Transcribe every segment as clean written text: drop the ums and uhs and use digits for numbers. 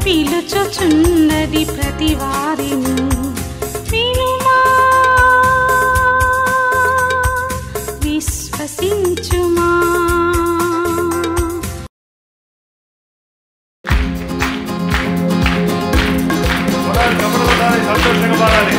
పిలుచుచున్నది ప్రతి వారిని వినుమా విశ్వసించుమా. సంతోషంగా పాడాలి.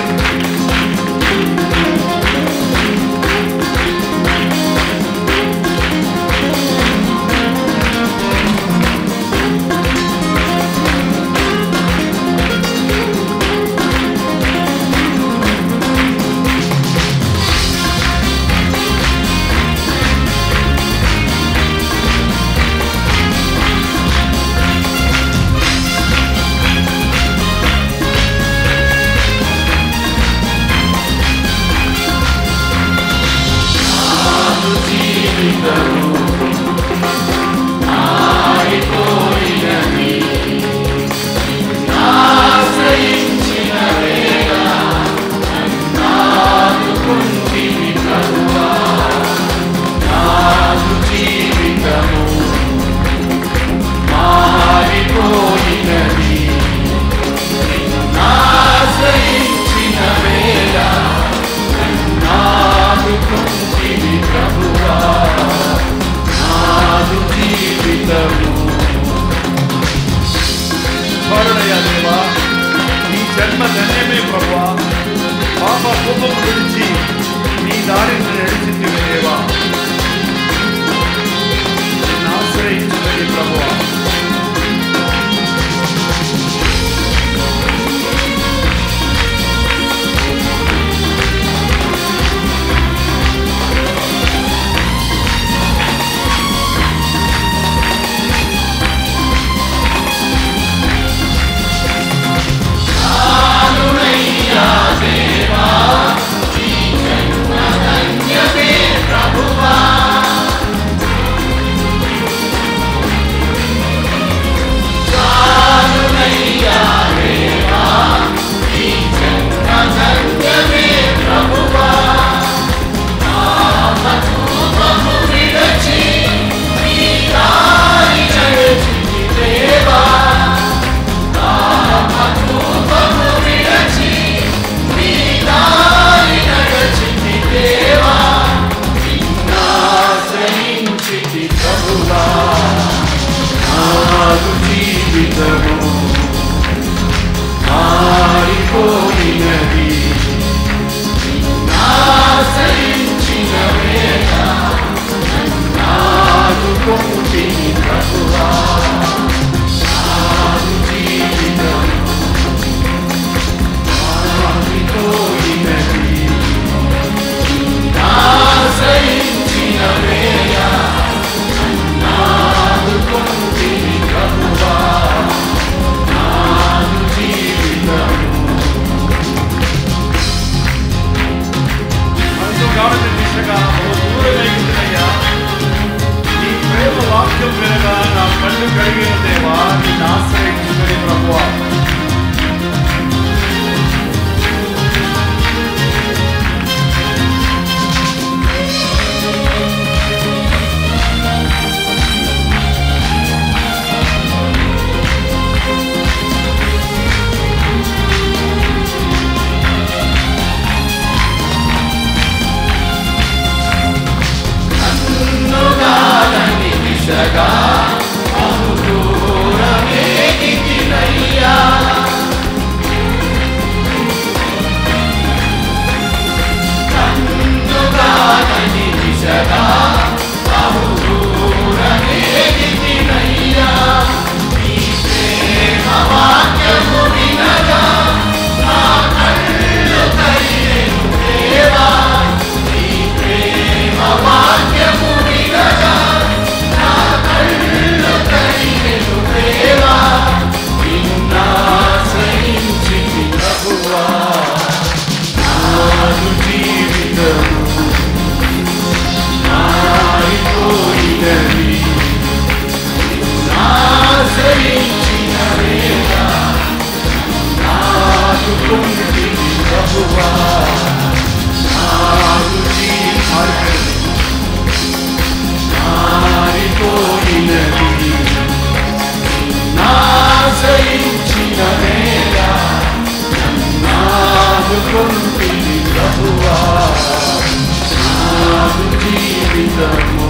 జీవితము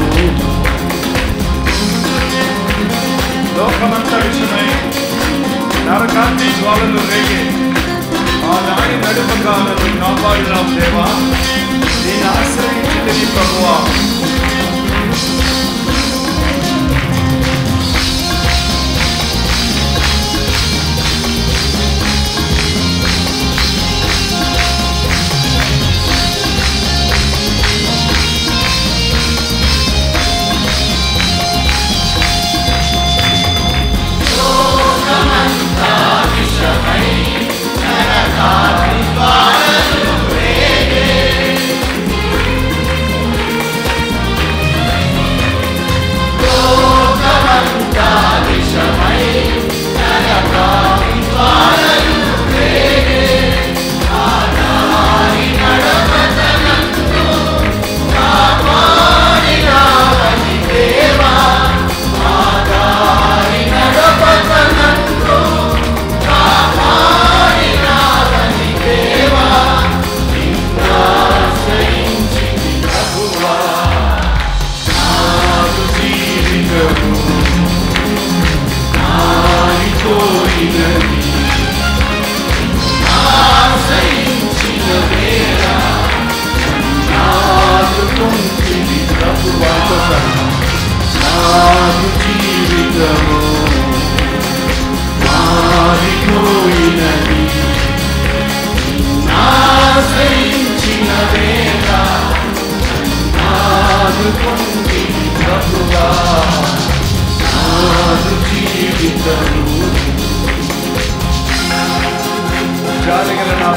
లోకమంతా విషయమై నరకాంతి జ్వాలలు రేగే ఆ నాడి నడుపకాలను కాపాడినావు దేవా. నేను ఆశ్రయించింది ప్రభువా. జాలిగల నా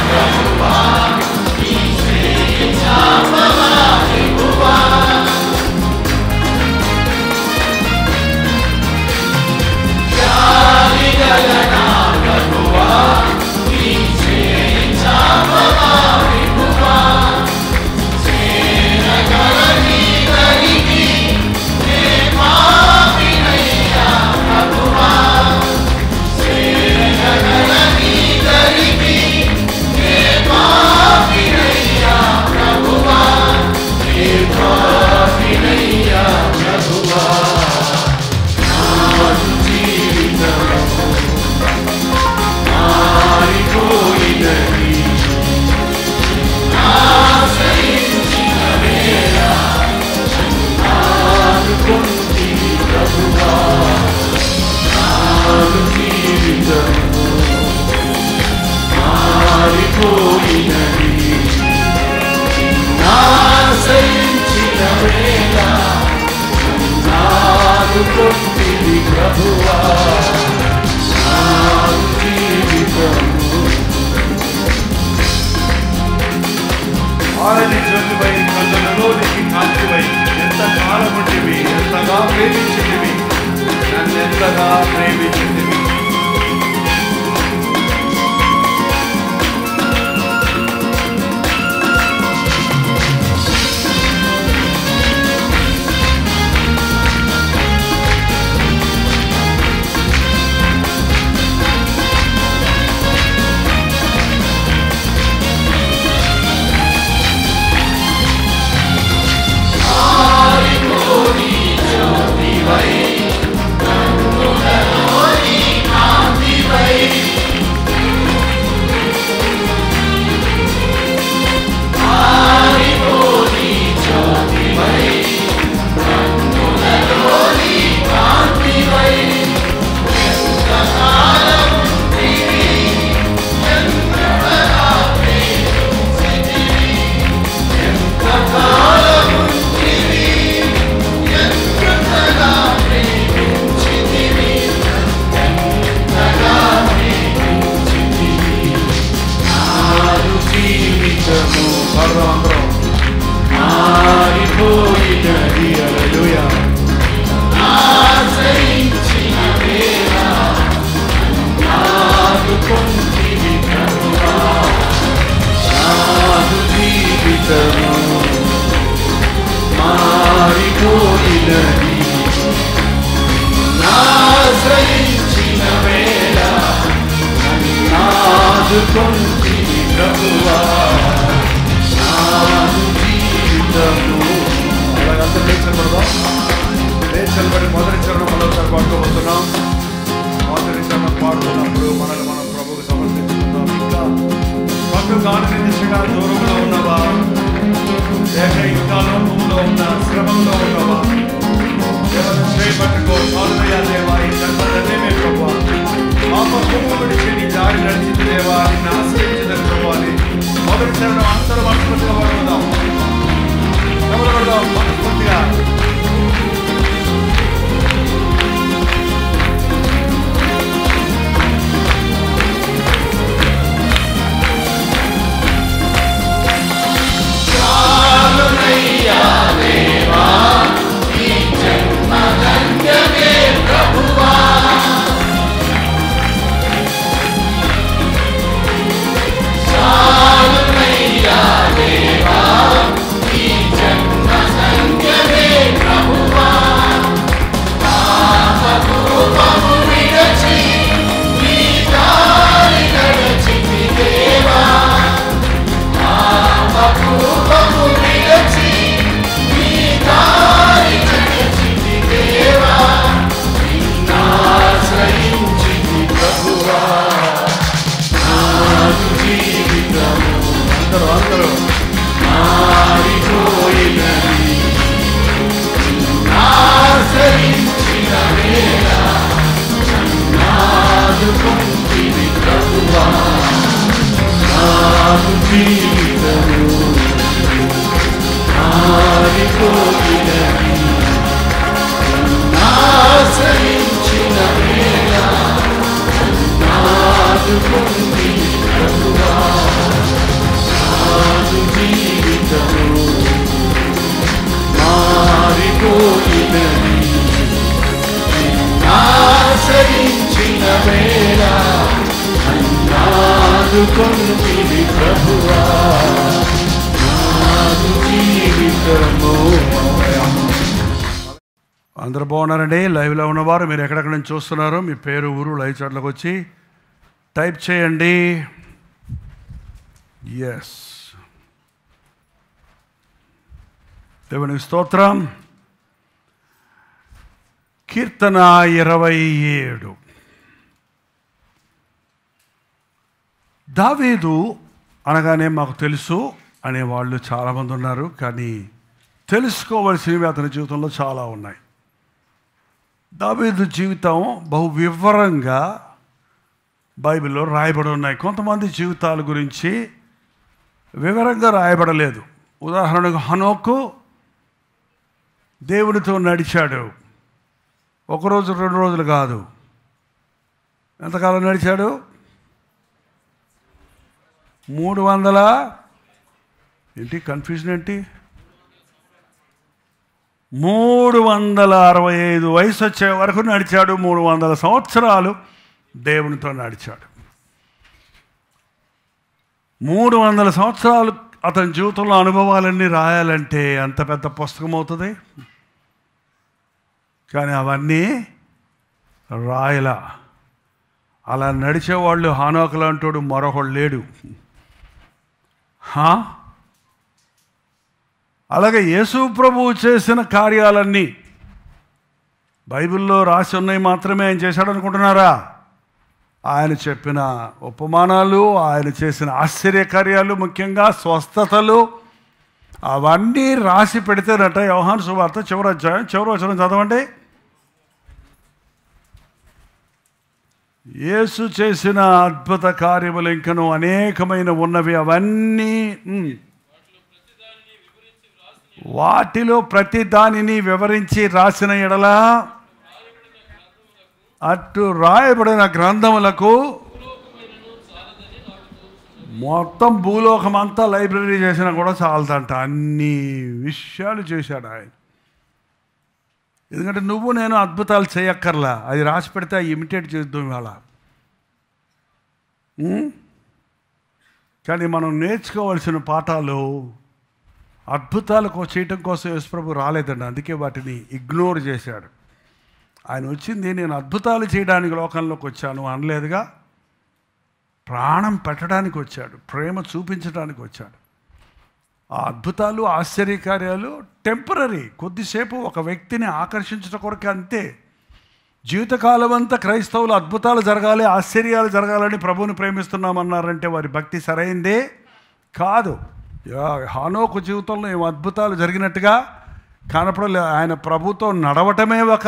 ప్రభువా, నీ చేయి చాపవా ప్రభువు విప్పువా. జాలిగల నీ దారికి నీ పాపినయ్యా ప్రభువా, నీ పాపినయ్యా ప్రభువా. ఆరని జ్యోతివై కళ్ళలోనికి కాంతివై ఎంత కాలముంటివి, ఎంతగా ప్రేమించితివి, నన్నెంతగా ప్రేమించితివి. ఆదుకొంటివి ప్రభువా అలాగంతా లేచబడదాం. లేచబడి మొదటి చరణం మరోసారి పాడుకోబోతున్నాం. మొదటి చరణం పాడుతున్నప్పుడు మనల్ని మనం ప్రభువుకు సమర్పించుకుందాం. ఇంకా పట్టు కాని దిశగా దూరంలో ఉన్నవా, లేక ఇంకా లోకంలో ఉన్న శ్రమంలో ఉన్నవా, ఎవరు చేయబట్టుకో చాలుదయ్యా దేవా, ఈ జన్మలనేమే ప్రభువా, పాపము విడిచి నీ దారి నడిచింది దేవా, నిన్ను ఆశ్రయించిన ప్రభువాని మొదటి చరణం అందరూ మనస్ఫూర్తిగా పాడుకుందాం. మనస్ఫూర్తిగా అందరూ బాగున్నారండి. లైవ్లో ఉన్నవారు మీరు ఎక్కడెక్కడ నుంచి చూస్తున్నారు, మీ పేరు ఊరు లైవ్ చాట్లోకి వచ్చి టైప్ చేయండి. ఎస్, దేవునికి స్తోత్రం. కీర్తన 27. దావీదు అనగానే మాకు తెలుసు అనేవాళ్ళు చాలామంది ఉన్నారు, కానీ తెలుసుకోవలసినవి అతని జీవితంలో చాలా ఉన్నాయి. దావీదు జీవితం బహు వివరంగా బైబిల్లో రాయబడి ఉన్నాయి. కొంతమంది జీవితాల గురించి వివరంగా రాయబడలేదు. ఉదాహరణకు హనోకు దేవునితో నడిచాడు. ఒకరోజు 2 రోజులు కాదు. ఎంతకాలం నడిచాడు? 300 ఏంటి కన్ఫ్యూజన్ ఏంటి? 365 వయసు వచ్చే వరకు నడిచాడు. 300 సంవత్సరాలు దేవునితో నడిచాడు. 300 సంవత్సరాలు అతని జీవితంలో అనుభవాలన్నీ రాయాలంటే అంత పెద్ద పుస్తకం అవుతుంది. కానీ అవన్నీ రాయలా. అలా నడిచేవాళ్ళు హానోకులు అంటాడు మరొకడు లేడు. అలాగే యేసు ప్రభువు చేసిన కార్యాలన్నీ బైబిల్లో రాసి ఉన్నాయి మాత్రమే ఆయన చేశాడు అనుకుంటున్నారా? ఆయన చెప్పిన ఉపమానాలు, ఆయన చేసిన ఆశ్చర్యకార్యాలు, ముఖ్యంగా స్వస్థతలు, అవన్నీ రాసి పెడితేనట. యోహాను సువార్త చివరి అధ్యాయం చివరి వచనం చదవండి. యేసు చేసిన అద్భుత కార్యములు ఇంకను అనేకమైన ఉన్నవి. అవన్నీ వాటిలో ప్రతి దానిని వివరించి రాసిన ఎడల అటు రాయబడిన గ్రంథములకు మొత్తం భూలోకం అంతా లైబ్రరీ చేసినా కూడా చాలదంట. అన్ని విషయాలు చేశాడు ఆయన. ఎందుకంటే నువ్వు నేను అద్భుతాలు చేయక్కర్లా, అది రాసి పెడితే ఇమిటేట్ చేద్దాం ఇవాళ. కానీ మనం నేర్చుకోవాల్సిన పాఠాలు అద్భుతాలకు చేయటం కోసం యేసుప్రభు రాలేదండి. అందుకే వాటిని ఇగ్నోర్ చేశాడు. ఆయన వచ్చింది నేను అద్భుతాలు చేయడానికి లోకంలోకి వచ్చాను అనలేదుగా. ప్రాణం పెట్టడానికి వచ్చాడు, ప్రేమ చూపించడానికి వచ్చాడు. ఆ అద్భుతాలు ఆశ్చర్యకార్యాలు టెంపరరీ, కొద్దిసేపు ఒక వ్యక్తిని ఆకర్షించడం కొరకు అంతే. జీవితకాలం అంతా క్రైస్తవులు అద్భుతాలు జరగాలి, ఆశ్చర్యాలు జరగాలని ప్రభువుని ప్రేమిస్తున్నామన్నారంటే వారి భక్తి సరైందే కాదు. హానోకు జీవితంలో ఏం అద్భుతాలు జరిగినట్టుగా కనపడలే. ఆయన ప్రభుతో నడవటమే ఒక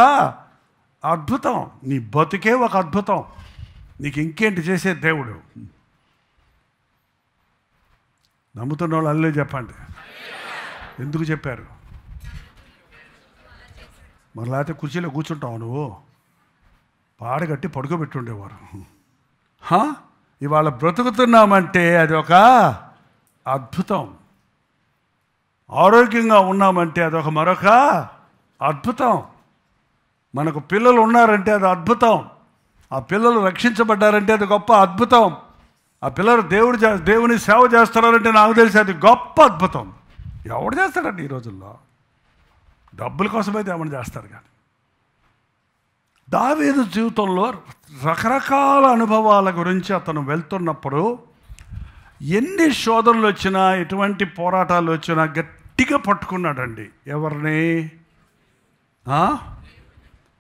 అద్భుతం. నీ బతుకే ఒక అద్భుతం. నీకు ఇంకేంటి చేసే దేవుడు? నమ్ముతున్న వాళ్ళు అల్లే చెప్పండి. ఎందుకు చెప్పారు? మరి లేకపోతే కుర్చీలో కూర్చుంటావు నువ్వు, పాడగట్టి పడుకోబెట్టుండేవారు. ఇవాళ బ్రతుకుతున్నామంటే అది ఒక అద్భుతం. ఆరోగ్యంగా ఉన్నామంటే అదొక మరొక అద్భుతం. మనకు పిల్లలు ఉన్నారంటే అది అద్భుతం. ఆ పిల్లలు రక్షించబడ్డారంటే అది గొప్ప అద్భుతం. ఆ పిల్లలు దేవుని సేవ చేస్తున్నారంటే నాకు తెలిసి అది గొప్ప అద్భుతం. ఎవడు చేస్తాడండి ఈ రోజుల్లో? డబ్బుల కోసమైతే ఏమని చేస్తారు. కానీ దావీదు జీవితంలో రకరకాల అనుభవాల గురించి అతను వెళ్తున్నప్పుడు ఎన్ని శోధనలు వచ్చినా, ఎటువంటి పోరాటాలు వచ్చినా గట్టిగా పట్టుకున్నాడండి. ఎవరిని?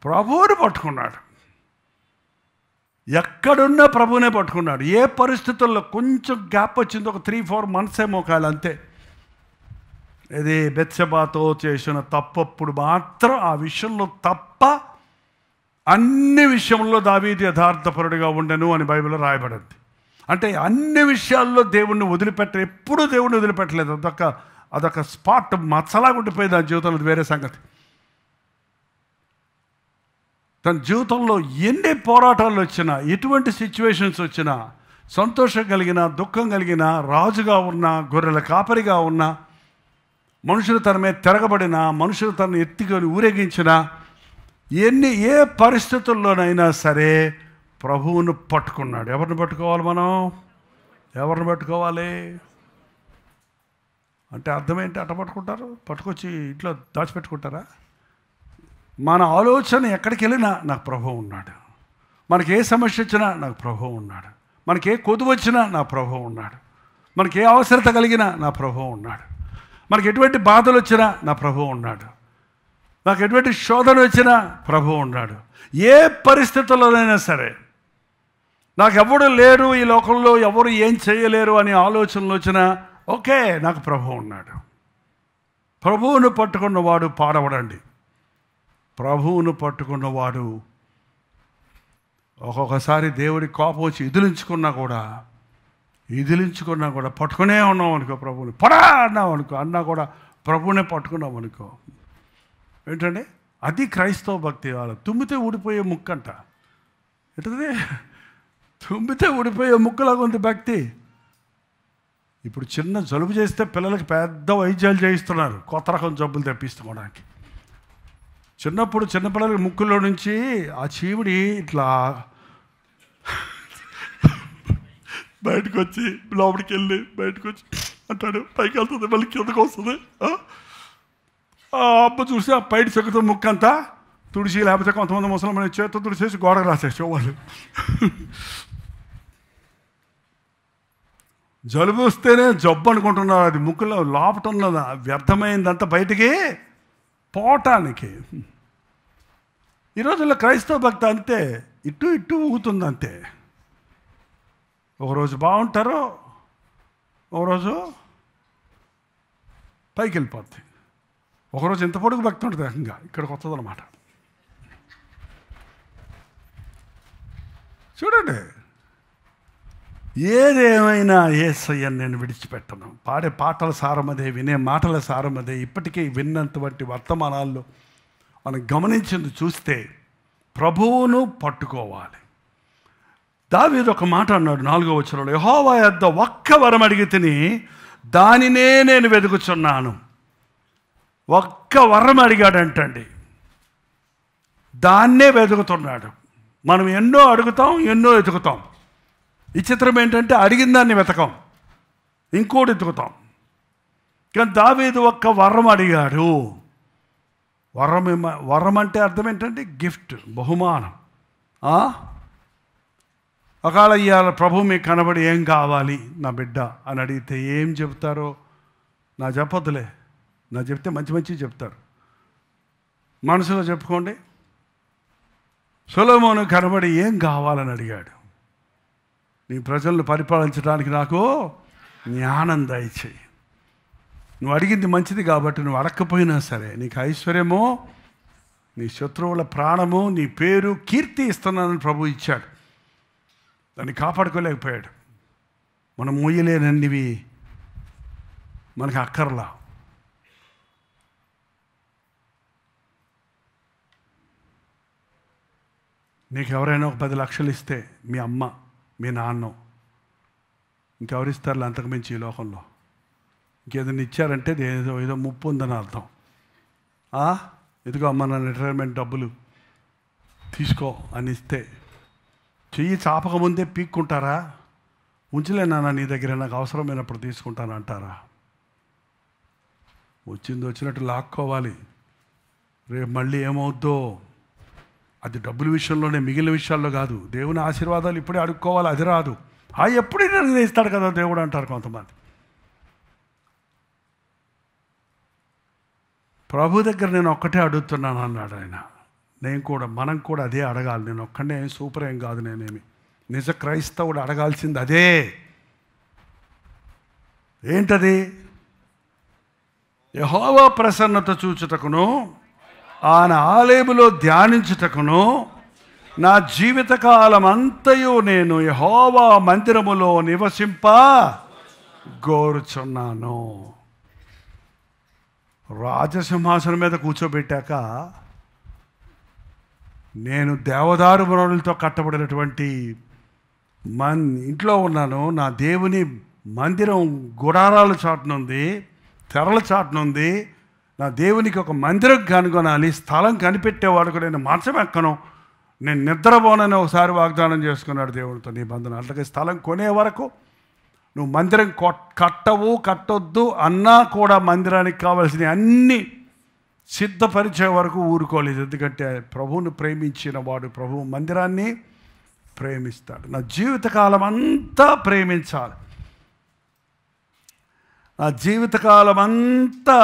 ప్రభువుని పట్టుకున్నాడు. ఎక్కడున్నా ప్రభువునే పట్టుకున్నాడు. ఏ పరిస్థితుల్లో కొంచెం గ్యాప్ వచ్చింది, ఒక 3-4 months ఏమో కాదు, అంతే. ఇది బెత్షెబాతో చేసిన తప్పప్పుడు మాత్రం ఆ విషయంలో తప్ప అన్ని విషయంలో దావీదు యథార్థపరుడిగా ఉండెను అని బైబిల్లో రాయబడింది. అంటే అన్ని విషయాల్లో దేవుణ్ణి ఎప్పుడూ దేవుణ్ణి వదిలిపెట్టలేదు. అదొక స్పాట్ మచ్చలాగా ఉండిపోయింది ఆ జీవితంలో. వేరే సంగతి. తన జీవితంలో ఎన్ని పోరాటాలు వచ్చినా, ఎటువంటి సిచ్యువేషన్స్ వచ్చినా, సంతోషం కలిగిన, దుఃఖం కలిగిన, రాజుగా ఉన్న, గొర్రెల కాపరిగా ఉన్న, మనుషులు తన మీద తిరగబడిన, మనుషులు తనను ఎత్తుకొని ఊరేగించిన, ఏ పరిస్థితుల్లోనైనా సరే ప్రభువును పట్టుకున్నాడు. ఎవరిని పట్టుకోవాలి మనం? ఎవరిని పట్టుకోవాలి అంటే అర్థం ఏంటి? అట్ట పట్టుకుంటారు, పట్టుకొచ్చి ఇంట్లో దాచిపెట్టుకుంటారా? మన ఆలోచన ఎక్కడికి వెళ్ళినా నాకు ప్రభువు ఉన్నాడు. మనకి ఏ సమస్య వచ్చినా నాకు ప్రభువు ఉన్నాడు. మనకి ఏ కొదువు వచ్చినా నా ప్రభువు ఉన్నాడు. మనకి ఏ అవసరత కలిగినా నా ప్రభువు ఉన్నాడు. మనకి ఎటువంటి బాధలు వచ్చినా నా ప్రభువు ఉన్నాడు. నాకు ఎటువంటి శోధన వచ్చినా ప్రభువు ఉన్నాడు. ఏ పరిస్థితుల్లోనైనా సరే నాకు ఎవరు లేరు, ఈ లోకంలో ఎవరు ఏం చేయలేరు అనే ఆలోచనలు వచ్చినా ఓకే, నాకు ప్రభువు ఉన్నాడు. ప్రభువును పట్టుకున్నవాడు పాడవడండి. ప్రభువును పట్టుకున్నవాడు ఒక్కొక్కసారి దేవుడి కోపం వచ్చి ఇదిలించుకున్నా కూడా పట్టుకునే ఉన్నాం అనుకో, ప్రభువుని పడా అన్నాం అనుకో, అన్నా కూడా ప్రభువునే పట్టుకున్నాం అనుకో. ఏంటండి అది క్రైస్తవ భక్తి. వాళ్ళ తుమ్మితే ఊడిపోయే ముక్కంట. ఏంటది? తుమ్మితే ఊడిపోయే ముక్కలాగా ఉంది భక్తి. ఇప్పుడు చిన్న జలుబు చేస్తే పిల్లలకి పెద్ద వైద్యాలు చేయిస్తున్నారు, కొత్త రకం జబ్బులు తెప్పిసుకోవడానికి. చిన్నప్పుడు చిన్నపిల్లలకి ముక్కులో నుంచి ఆ చీవిడి ఇట్లా బయటకు వచ్చి లోపలికి వెళ్ళి బయటకు వచ్చి అంటాడు, పైకి వెళ్తుంది, మళ్ళీ కిందకు వస్తుంది. ఆ అబ్బ చూసి ఆ పైటి చెక్కుతో ముక్కు అంతా తుడిచి, లేకపోతే కొంతమంది ముసలమ్మని చేతితో తుడిచేసి గోడకు రాసేసేవాళ్ళు. జలుబు వస్తేనే జబ్బు అనుకుంటున్నారు. అది ముక్కులో లోపట ఉన్నది, వ్యర్థమైందంతా బయటికి పోవటానికి. ఈ రోజుల్లో క్రైస్తవ భక్తి అంతే, ఇటు ఊగుతుంది అంతే. ఒకరోజు బాగుంటారో ఒకరోజు పైకి వెళ్ళిపోద్ది. ఒకరోజు ఎంత పొడుగు భక్తి ఉంటుంది, ఏకంగా ఇక్కడికి వస్తుంది అన్నమాట. చూడండి, ఏదేమైనా యేసయ్యను నేను విడిచిపెట్టను. పాడే పాటల సారమదే, వినే మాటల సారమదే. ఇప్పటికీ విన్నటువంటి వర్తమానాల్లో మనం గమనించింది చూస్తే ప్రభువును పట్టుకోవాలి. దావీదు ఒక మాట అన్నాడు 4వ వచనంలో, యెహోవా యొద్ద ఒక్క వరం అడిగి తిని దానినే నేను వెతుకుచున్నాను. ఒక్క వరం అడిగాడంటండి, దాన్నే వెతుకుతున్నాడు. మనం ఎన్నో అడుగుతాం, ఎన్నో వెతుకుతాం. ఈ చిత్రం ఏంటంటే అడిగిన దాన్ని వెతకం, ఇంకోటి వెతుకుతాం. కానీ దావీదు ఒక్క వరం అడిగాడు. వరం అంటే అర్థం ఏంటంటే గిఫ్ట్, బహుమానం. ఒకవేళ ఇవాళ ప్రభు మీకు కనబడి ఏం కావాలి నా బిడ్డ అని అడిగితే ఏం చెప్తారో నా చెప్పొద్దులే, నా చెప్తే మంచి మంచివి చెప్తారు. మనసులో చెప్పుకోండి. సొలొమోను కనబడి ఏం కావాలని అడిగాడు, నీ ప్రజలను పరిపాలించడానికి నాకు జ్ఞానం దయచేయి. నువ్వు అడిగింది మంచిది కాబట్టి నువ్వు అడగకపోయినా సరే నీకు ఐశ్వర్యము, నీ శత్రువుల ప్రాణము, నీ పేరు, కీర్తి ఇస్తున్నానని ప్రభు ఇచ్చాడు. దాన్ని కాపాడుకోలేకపోయాడు. మనం మొయ్యలేనన్నివి మనకు అక్కర్లా. నీకు ఎవరైనా ఒక 10 లక్షలు ఇస్తే మీ అమ్మ మీ నాన్న ఇంకెవరిస్తారులే అంతకుమించి ఈ లోకంలో. ఇంకేదైనా ఇచ్చారంటే ఏదో ముప్పు ఉందని అర్థం. ఇదిగో అమ్మ నా రిటైర్మెంట్ డబ్బులు తీసుకో అని ఇస్తే చెయ్యి చాపకముందే పీక్కుంటారా? ఉంచలేనా నీ దగ్గర, నాకు అవసరమైనప్పుడు తీసుకుంటాను అంటారా? వచ్చినట్టు లాక్కోవాలి. రేపు మళ్ళీ ఏమవుద్దో అది డబ్బుల విషయంలోనే, మిగిలిన విషయాల్లో కాదు. దేవుని ఆశీర్వాదాలు ఇప్పుడే అడుక్కోవాలి, అది రాదు. ఎప్పుడూ నిర్ణయిస్తాడు కదా దేవుడు అంటారు కొంతమంది. ప్రభు దగ్గర నేను ఒక్కటే అడుగుతున్నాను అన్నాడు ఆయన. మనం కూడా అదే అడగాలి. నేను ఒక్కడే సూపర్ ఏం కాదు, నేనేమి నిజ క్రైస్తవుడు అడగాల్సింది అదే. ఏంటది? యెహోవా ప్రసన్నత చూచుటకును ఆయన ఆలయములో ధ్యానించుటకును నా జీవితకాలం అంతయు నేను యెహోవా మందిరములో నివసింప గోరుచున్నాను. రాజసింహాసనం మీద కూర్చోబెట్టాక నేను దేవదారు బురులతో కట్టబడినటువంటి ఇంట్లో ఉన్నాను. నా దేవుని మందిరం గుడారాల చాటునుంది, తెరల చాటునుంది. నా దేవునికి ఒక మందిరం కనుగొనాలి, స్థలం కనిపెట్టేవాడుకు నేను మంచం ఎక్కను, నేను నిద్రపోనని ఒకసారి వాగ్దానం చేసుకున్నాడు దేవుడితో నిబంధన. అట్లాగే స్థలం కొనే వరకు నువ్వు మందిరం కట్టొద్దు అన్నా కూడా మందిరానికి కావాల్సిన అన్నీ సిద్ధపరిచే వరకు ఊరుకోలేదు. ఎందుకంటే ప్రభువును ప్రేమించిన వాడు ప్రభువు మందిరాన్ని ప్రేమిస్తాడు. నా జీవితకాలం అంతా ప్రేమించాలి. నా జీవితకాలం అంతా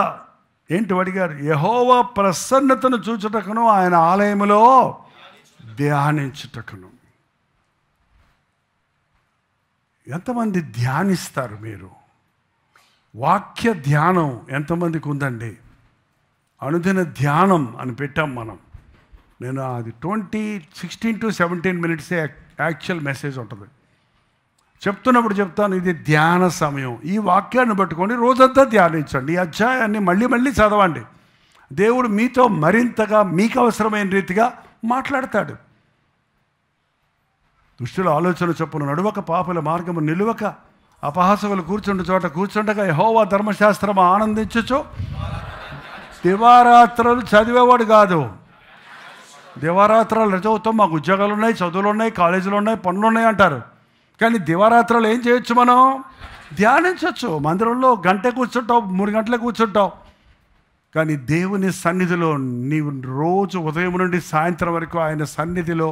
ఏంటి అడిగారు? యెహోవా ప్రసన్నతను చూచుటకును ఆయన ఆలయములో ధ్యానించుటకును. ఎంతమంది ధ్యానిస్తారు మీరు? వాక్య ధ్యానం ఎంతమందికి ఉందండి? అనుదిన ధ్యానం అని పెట్టాం మనం. నేను అది 16 to 17 minutes యాక్చువల్ మెసేజ్ ఉంటుంది. చెప్తున్నప్పుడు చెప్తాను, ఇది ధ్యాన సమయం. ఈ వాక్యాన్ని పట్టుకొని రోజంతా ధ్యానించండి. ఈ అధ్యాయాన్ని మళ్ళీ మళ్ళీ చదవండి. దేవుడు మీతో మరింతగా మీకు అవసరమైన రీతిగా మాట్లాడతాడు. దుష్టుల ఆలోచన చొప్పున నడువక, పాపుల మార్గము నిలువక, అపహాసకులు కూర్చుండు చోట కూర్చుండగా యెహోవా ధర్మశాస్త్రము ఆనందించుచు. దివారాత్రాలు చదివేవాడు కాదు. దివారాత్రాలు చదువుతాం, మాకు ఉద్యోగాలు ఉన్నాయి, చదువులు ఉన్నాయి, కాలేజీలు ఉన్నాయి, పనులు ఉన్నాయి అంటారు. కానీ దివారాత్రాలు ఏం చేయొచ్చు? మనం ధ్యానించవచ్చు. మందిరంలో గంట కూర్చుంటావు, 3 గంటలు కూర్చుంటావు. కానీ దేవుని సన్నిధిలో నీవు రోజు ఉదయం నుండి సాయంత్రం వరకు ఆయన సన్నిధిలో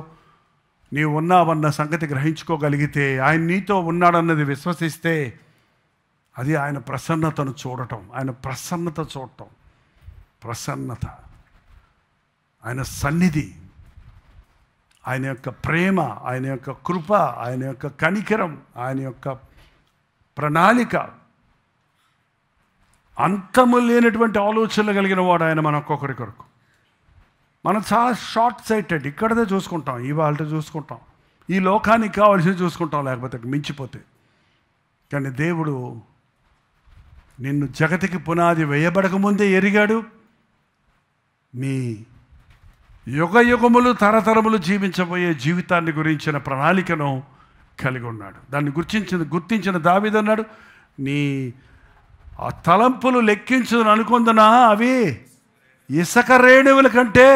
నీవు ఉన్నావన్న సంగతి గ్రహించుకోగలిగితే, ఆయన నీతో ఉన్నాడన్నది విశ్వసిస్తే, అది ఆయన ప్రసన్నతను చూడటం. ఆయన ప్రసన్నత చూడటం, ప్రసన్నత, ఆయన సన్నిధి, ఆయన యొక్క ప్రేమ, ఆయన యొక్క కృప, ఆయన యొక్క కనికరం, ఆయన యొక్క ప్రణాళిక, అంతము లేనటువంటి ఆలోచనలు కలిగిన వాడు ఆయన మన ఒక్కొక్కరి కొరకు. మనం చాలా షార్ట్ సైటెడ్. ఇక్కడదే చూసుకుంటాం, ఇవాళ చూసుకుంటాం, ఈ లోకానికి కావాల్సింది చూసుకుంటాం, లేకపోతే మించిపోతే. కానీ దేవుడు నిన్ను జగతికి పునాది వేయబడకముందే ఎరిగాడు. మీ యుగ యుగములు తరతరములు జీవించబోయే జీవితాన్ని గురించిన ప్రణాళికను కలిగి ఉన్నాడు. దాన్ని గుర్తించిన దావీదు అన్నాడు, నీ ఆ తలంపులు లెక్కించుదని అనుకుందునా అవి ఇసుక రేణువుల కంటే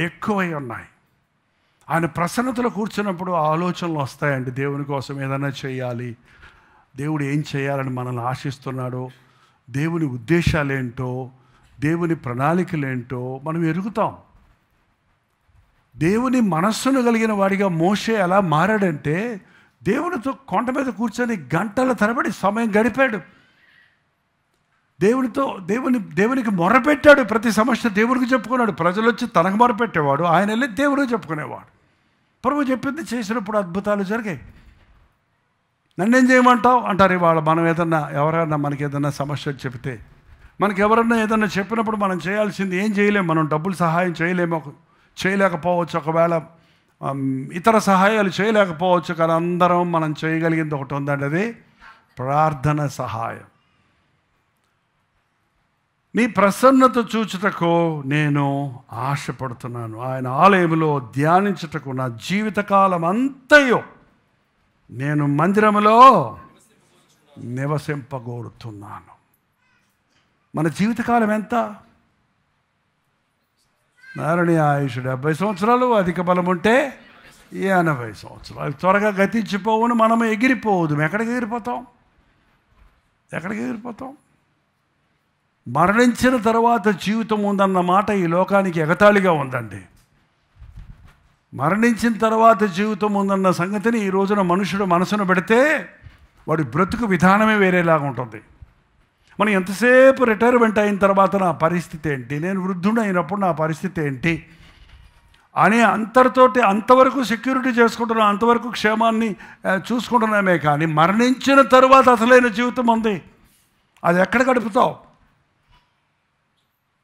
ఎక్కువై ఉన్నాయి. ఆయన ప్రసన్నతలో కూర్చున్నప్పుడు ఆలోచనలు వస్తాయండి. దేవుని కోసం ఏదైనా చేయాలి, దేవుడు ఏం చేయాలని మనల్ని ఆశిస్తున్నాడో, దేవుని ఉద్దేశాలేంటో, దేవుని ప్రణాళికలేంటో మనం ఎరుగుతాం. దేవుని మనస్సును కలిగిన వాడిగా మోషే ఎలా మారాడంటే దేవునితో కొండ మీద కూర్చొని గంటల తరబడి సమయం గడిపాడు. దేవునికి మొరపెట్టాడు. ప్రతి సమస్య దేవునికి చెప్పుకున్నాడు. ప్రజలు వచ్చి తనకు మొరపెట్టేవాడు, ఆయన వెళ్ళి దేవుడికి చెప్పుకునేవాడు. ప్రభు చెప్పింది చేసినప్పుడు అద్భుతాలు జరిగాయి. నన్నేం చేయమంటావు అంటారు ఇవాళ. మనం ఎవరైనా మనకి ఏదన్నా సమస్య చెప్తే, మనకి ఎవరన్నా ఏదన్నా చెప్పినప్పుడు మనం చేయాల్సింది ఏం చేయలేము. మనం డబ్బులు సహాయం చేయలేకపోవచ్చు, ఒకవేళ ఇతర సహాయాలు చేయలేకపోవచ్చు. కానీ అందరం మనం చేయగలిగింది ఒకటి ఉందండి, అది ప్రార్థన సహాయం. నీ ప్రసన్నత చూచుటకు నేను ఆశపడుతున్నాను. ఆయన ఆలయంలో ధ్యానించుటకు నా జీవితకాలం అంతయో నేను మందిరములో నివసింపగోరుతున్నాను. మన జీవితకాలం ఎంత? నారణీయ ఆయుష్ 70 సంవత్సరాలు, అధిక బలం ఉంటే 80 సంవత్సరాలు. త్వరగా గతించిపోవును, మనం ఎగిరిపోవద్దు. ఎక్కడికి ఎగిరిపోతాం? మరణించిన తర్వాత జీవితం ఉందన్న మాట ఈ లోకానికి ఎగతాళిగా ఉందండి. మరణించిన తర్వాత జీవితం ఉందన్న సంగతిని ఈ రోజున మనుషుడు మనసును పెడితే వాడి బ్రతుకు విధానమే వేరేలాగా ఉంటుంది. మనం ఎంతసేపు రిటైర్మెంట్ అయిన తర్వాత నా పరిస్థితి ఏంటి, నేను వృద్ధుడు అయినప్పుడు నా పరిస్థితి ఏంటి అని అంతవరకు సెక్యూరిటీ చేసుకుంటున్నాం, అంతవరకు క్షేమాన్ని చూసుకుంటున్నామే. కానీ మరణించిన తర్వాత అసలైన జీవితం ఉంది. అది ఎక్కడ గడుపుతావు?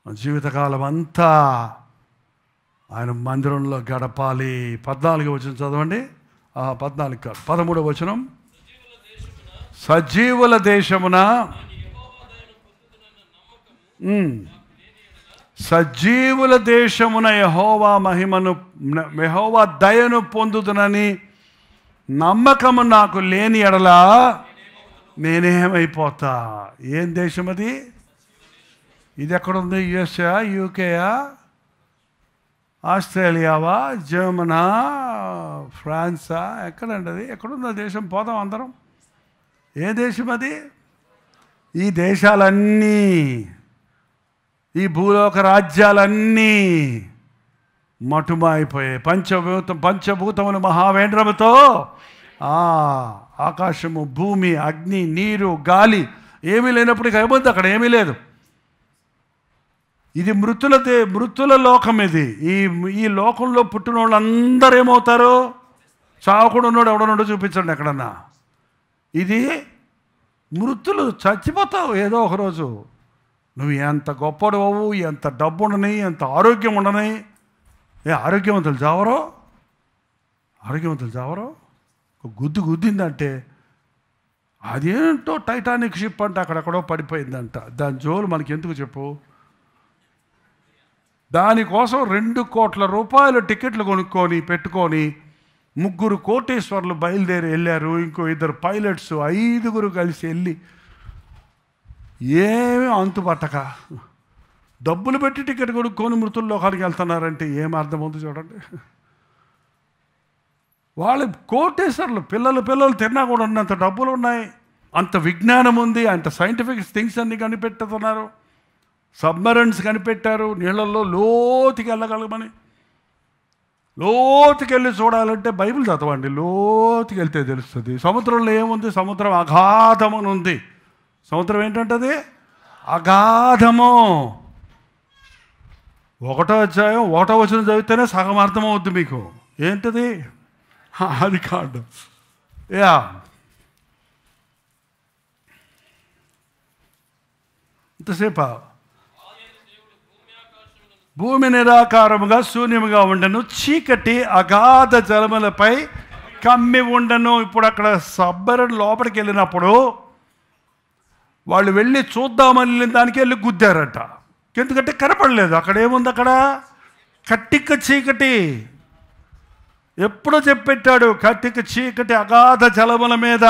జీవితకాలం అంతా ఆయన మందిరంలో గడపాలి. 14వ వచనం చదవండి. 14 కాదు, 13వ వచనం. సజీవుల దేశమున యెహోవా దయను పొందుదునని నమ్మకము నాకు లేని ఎడల నేనేమైపోతా? ఏం దేశం అది? ఇది ఎక్కడుంది? యుఎస్ఏ, యూకేయా, ఆస్ట్రేలియావా, జర్మనా, ఫ్రాన్సా? ఎక్కడండి అది? ఎక్కడుంది ఆ దేశం? పోదాం అందరం. ఏ దేశం అది? ఈ దేశాలన్నీ, ఈ భూలోక రాజ్యాలన్నీ మటుమాయిపోయాయి. పంచభూతములు మహావేంద్రముతో, ఆకాశము, భూమి, అగ్ని, నీరు, గాలి ఏమీ లేనప్పటికీ ఏముంది? అక్కడ ఏమీ లేదు. ఇది మృతుల లోకం. ఇది ఈ లోకంలో పుట్టిన వాళ్ళందరూ ఏమవుతారు? చావకుండా ఉన్నాడు ఎవడన్నాడో చూపించండి ఎక్కడన్నా. ఇది మృతులు, చచ్చిపోతావు ఏదో ఒకరోజు. నువ్వు ఎంత గొప్పడవు, ఎంత డబ్బు ఉండని, ఎంత ఆరోగ్యం ఉండని. ఆరోగ్యవంతులు చావరో? గుద్దిందంటే అదేంటో టైటానిక్ షిప్ అంటే అక్కడెక్కడో పడిపోయిందంట. దాని జోలు మనకి ఎందుకు చెప్పు? దానికోసం 2 కోట్ల రూపాయల టికెట్లు పెట్టుకొని 3 కోటీశ్వర్లు బయలుదేరి వెళ్ళారు. ఇంకో 2 పైలట్స్, 5 కలిసి వెళ్ళి ఏమీ అంతుపట్టక డబ్బులు పెట్టి టికెట్ కొనుక్కొని మృతుల లోకానికి వెళ్తున్నారంటే ఏం అర్థం ఉంది చూడండి. వాళ్ళు కోటేశ్వర్లు, పిల్లలు తిన్నా కూడా ఉన్నంత డబ్బులు ఉన్నాయి, అంత విజ్ఞానం ఉంది, అంత సైంటిఫిక్ థింగ్స్ అన్నీ కనిపెట్టుతున్నారు. సబ్మరైన్స్ కనిపెట్టారు, నీళ్ళల్లో లోతుకి వెళ్ళగలమని. లోతుకి వెళ్ళి చూడాలంటే బైబిల్ చదవండి, లోతుకి వెళ్తే తెలుస్తుంది. సముద్రంలో ఏముంది? సముద్రం అగాధమని ఉంది. సముద్రం ఏంటంటది? అగాధము. 1వ అధ్యాయం 1వ వచనం చదివితేనే సగం అర్థమవుద్ది మీకు. ఏంటది? అది కాదు. ఇంతసేపా? భూమి నిరాకారముగా శూన్యముగా ఉండను, చీకటి అగాధ జలములపై కమ్మి ఉండను. ఇప్పుడు అక్కడ సబ్బరన్ లోపలికి వెళ్ళినప్పుడు వాళ్ళు వెళ్ళి చూద్దామని దానికి వెళ్ళి గుద్దారట. ఎందుకంటే కనపడలేదు. అక్కడ ఏముంది? అక్కడ కట్టిక చీకటి. ఎప్పుడో చెప్పెట్టాడు, కట్టిక చీకటి అగాధ జలముల మీద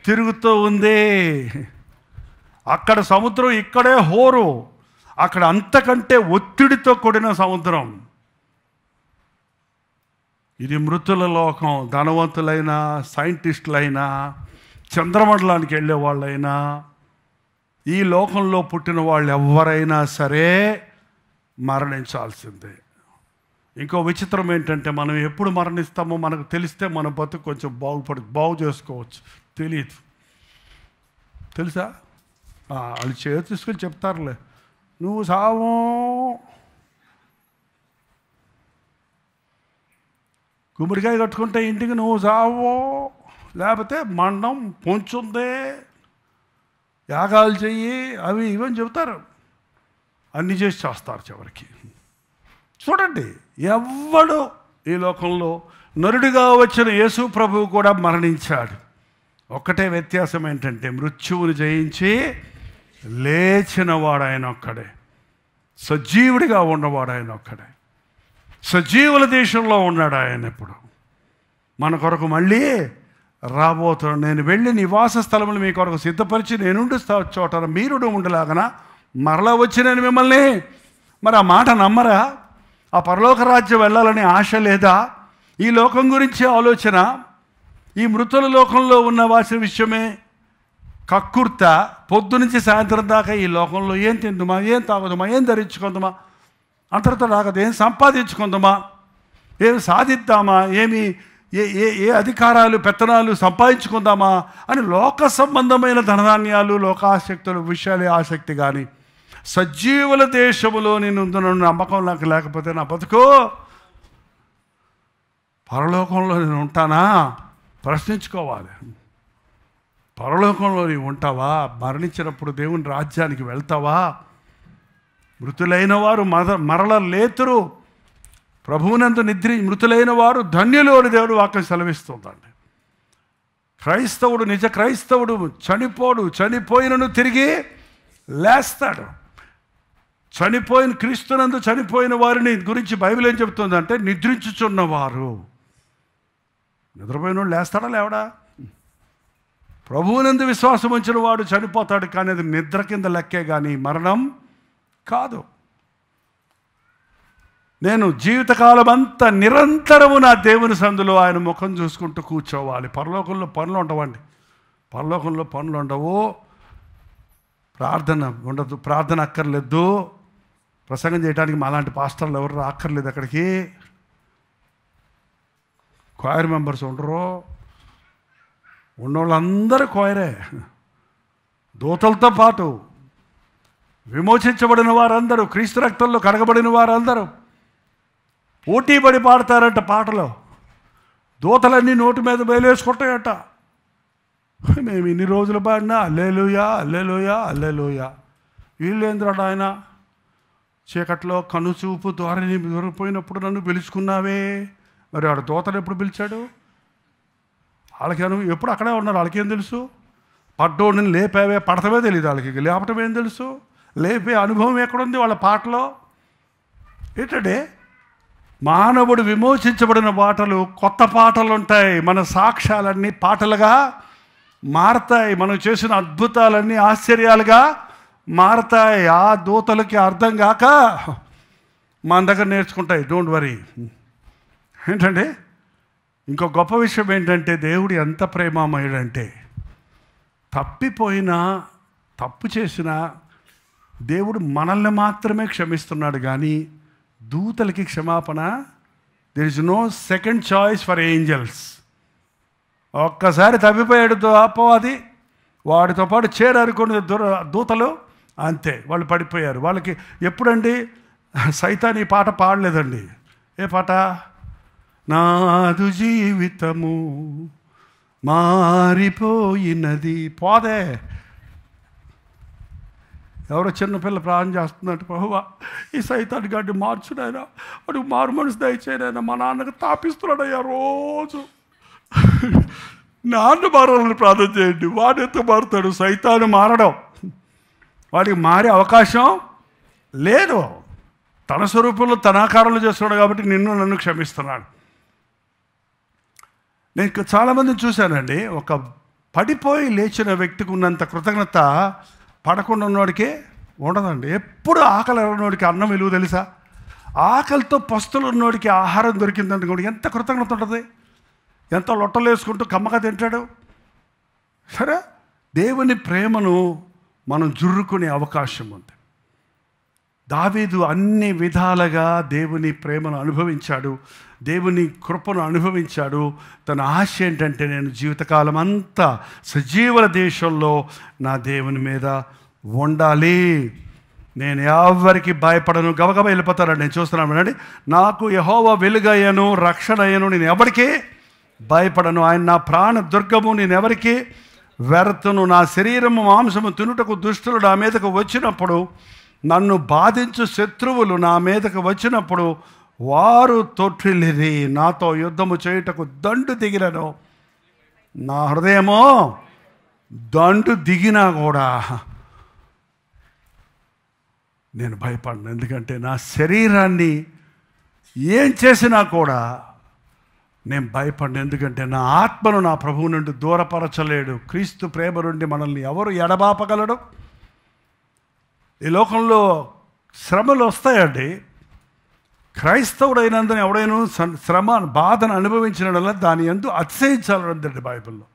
తిరుగుతూ ఉంది. అక్కడ సముద్రం, ఇక్కడే హోరు. అక్కడ అంతకంటే ఒత్తిడితో కూడిన సముద్రం. ఇది మృతుల లోకం. ధనవంతులైనా, సైంటిస్టులైనా, చంద్రమండలానికి వెళ్ళే వాళ్ళైనా, ఈ లోకంలో పుట్టిన వాళ్ళు ఎవరైనా సరే మరణించాల్సిందే. ఇంకో విచిత్రం ఏంటంటే మనం ఎప్పుడు మరణిస్తామో మనకు తెలిస్తే మన బతుకు కొంచెం బాగు చేసుకోవచ్చు. తెలియదు, తెలుసా? వాళ్ళు చేతి తీసుకొని చెప్తారులే, నువ్వు సావు, గుమ్మడికాయ కట్టుకుంటే ఇంటికి నువ్వు సావు, లేకపోతే మండం పొంచుందే, యాగాలు చెయ్యి, అవి ఇవని చెబుతారు. అన్నీ చేసి చేస్తారు చివరికి. చూడండి, ఎవ్వడు ఈ లోకంలో నరుడిగా వచ్చిన యేసు ప్రభువు కూడా మరణించాడు. ఒక్కటే వ్యత్యాసం ఏంటంటే మృత్యువుని జయించి లేచినవాడు ఆయన ఒక్కడే, సజీవుడిగా ఉన్నవాడు ఆయన ఒక్కడే, సజీవుల దేశంలో ఉన్నాడు ఆయన. ఇప్పుడు మన కొరకు మళ్ళీ రాబోతున్నాడు. నేను వెళ్ళి నివాస స్థలములు మీ కొరకు సిద్ధపరిచి నేనుండి చోట మీరుడు ఉండలాగన మరలా వచ్చి నేను మిమ్మల్ని. మరి ఆ మాట నమ్మరా? ఆ పరలోక రాజ్యం వెళ్ళాలని ఆశ లేదా? ఈ లోకం గురించి ఆలోచన, ఈ మృతుల లోకంలో ఉన్న వాసి విషయమే కక్కుర్త. పొద్దు నుంచి సాయంత్రం దాకా ఈ లోకంలో ఏం తిందుమా, ఏం తాగుదామా, ఏం ధరించుకుందామా, అంతటితో రాకదు ఏం సంపాదించుకుందామా, ఏం సాధిద్దామా, ఏమి ఏ అధికారాలు పెత్తనాలు సంపాదించుకుందామా అని లోక సంబంధమైన ధనధాన్యాలు, లోకాసక్తుల విషయాలే ఆసక్తి. కానీ సజీవుల దేశములో నేను నమ్మకం నాకు లేకపోతే నా బతుకు పరలోకంలో నేను ఉంటానా ప్రశ్నించుకోవాలి. పరలోకంలో నీవు ఉంటావా? మరణించినప్పుడు దేవుని రాజ్యానికి వెళ్తావా? మృతులైన వారు మరల లేతురు, ప్రభువునందు మృతులైన వారు ధన్యులు అని దేవుడు వాక్యం సెలవిస్తుందండి. క్రైస్తవుడు, నిజ క్రైస్తవుడు చనిపోడు, చనిపోయినను తిరిగి లేస్తాడు. చనిపోయిన క్రీస్తునందు చనిపోయిన వారిని గురించి బైబిల్ ఏం చెబుతుందంటే నిద్రించుచున్నవారు. నిద్రపోయిన వాడు లేస్తాడా లేవడా? ప్రభువునందు విశ్వాసం ఉంచిన వాడు చనిపోతాడు, కానీ అది నిద్ర కింద లెక్కే కానీ మరణం కాదు. నేను జీవితకాలం అంతా నిరంతరము నా దేవుని సందులో ఆయన ముఖం చూసుకుంటూ కూర్చోవాలి. పరలోకంలో పనులు ఉండవండి, పరలోకంలో పనులు ఉండవు, ప్రార్థన ఉండదు, ప్రార్థన అక్కర్లేదు, ప్రసంగం చేయడానికి మాలాంటి పాస్టర్లు ఎవరు అక్కర్లేదు అక్కడికి, క్వైర్ మెంబర్స్ ఉండరు, ఉన్నోళ్ళందరూ క్వైరే. దూతలతో పాటు విమోచించబడిన వారందరూ, క్రీస్తు రక్తంలో కడగబడిన వారందరూ పోటీపడి పాడతారంట పాటలో. దూతలన్నీ నోటి మీద బయలువేసుకుంటాయట. మేము ఇన్ని రోజులు పాడినా అల్లెలూయా అల్లెలూయా అల్లెలూయా. వీళ్ళేంద్రాడు ఆయన చీకట్లో కనుచూపు ద్వారాని దొరికిపోయినప్పుడు నన్ను పిలుచుకున్నావే. మరి వాడు దూతలు ఎప్పుడు పిలిచాడు? వాళ్ళకేమో ఎప్పుడు అక్కడే ఉన్నారు, వాళ్ళకేం తెలుసు? పడ్డోడిని లేపావే, పడతమే తెలియదు వాళ్ళకి, లేపటం ఏం తెలుసు? లేపే అనుభవం ఎక్కడుంది వాళ్ళ పాటలో? ఏంటంటే మానవుడు విమోచించబడిన పాటలు కొత్త పాటలు ఉంటాయి. మన సాక్ష్యాలన్నీ పాటలుగా మారతాయి. మనం చేసిన అద్భుతాలన్నీ ఆశ్చర్యాలుగా మారతాయి. ఆ దూతలకి అర్థం కాక మన దగ్గర నేర్చుకుంటాయి. Don't worry. ఏంటంటే ఇంకో గొప్ప విషయం ఏంటంటే దేవుడు ఎంత ప్రేమామయుడంటే తప్పిపోయినా తప్పు చేసినా దేవుడు మనల్ని మాత్రమే క్షమిస్తున్నాడు, కానీ దూతలకి క్షమాపణ. There is no second choice for angels. ఒక్కసారి తప్పిపోయాడు అపవాది, వాడితో పాటు చేరనుకునే దూతలు అంతే, వాళ్ళు పడిపోయారు. వాళ్ళకి ఎప్పుడండి సైతాన్ ఈ పాట పాడలేదండి. ఏ పాట? నాదు జీవితము మారిపోయినది. పోదే. ఎవరో చిన్నపిల్ల ప్రాణం చేస్తున్నట్టు, ప్రభువా ఈ సైతాన్ గడ్డి మార్చునైనా, వాడికి మారు మనసు దయచేయనైనా, మా నాన్నకు తాపిస్తున్నాడయ్యా రోజు. నాన్న మారాలని ప్రార్థన చేయండి. వాడు ఎంత మారుతాడు? సైతాను మారడం, వాడికి మారే అవకాశం లేదు. తన స్వరూపంలో తన ఆకారంలో చేస్తున్నాడు కాబట్టి నన్ను క్షమిస్తున్నాడు. నేను చాలామందిని చూశానండి, ఒక పడిపోయి లేచిన వ్యక్తికి ఉన్నంత కృతజ్ఞత పడకుండా ఉన్నవాడికి ఉండదండి. ఎప్పుడు ఆకలి ఉన్నవాడికి అన్నం విలువ తెలుసా? ఆకలితో పస్తులు ఉన్నవాడికి ఆహారం దొరికిందనుకోండి ఎంత కృతజ్ఞత ఉంటుంది, ఎంత లొట్టలు వేసుకుంటూ కమ్మగా తింటాడు. సరే, దేవుని ప్రేమను మనం జుర్రుకునే అవకాశం ఉంది. దావీదు అన్ని విధాలుగా దేవుని ప్రేమను అనుభవించాడు, దేవుని కృపను అనుభవించాడు. తన ఆశ ఏంటంటే నేను జీవితకాలం అంతా సజీవుల దేశంలో నా దేవుని మీద ఉండాలి, నేను ఎవరికి భయపడను. గబగబ వెళ్ళిపోతారండి, నేను చూస్తున్నాను అండి. నాకు యెహోవా వెలుగయ్యను, రక్షణ అయ్యను, నేను ఎవరికి భయపడను. ఆయన నా ప్రాణ దుర్గము, నేను ఎవరికి వెరతును. నా శరీరము మాంసము తినుటకు దుష్టులు నా మీదకు వచ్చినప్పుడు, నన్ను బాధించు శత్రువులు నా మీదకు వచ్చినప్పుడు వారు తొట్టిల్లిరి. నాతో యుద్ధము చేయుటకు దండు దిగినను. నా హృదయమో దండు దిగినా కూడా నేను భయపడను. ఎందుకంటే నా శరీరాన్ని ఏం చేసినా కూడా నేను భయపడను. ఎందుకంటే నా ఆత్మను నా ప్రభువు నుండి దూరపరచలేడు. క్రీస్తు ప్రేమ నుండి మనల్ని ఎవరు ఎడబాపగలడు? ఈ లోకంలో శ్రమలు వస్తాయండి. క్రైస్తవుడైనందున ఎవడైనా శ్రమ బాధను అనుభవించిన వల్ల దాని యందు అతిశయించాలండి బైబిల్లో.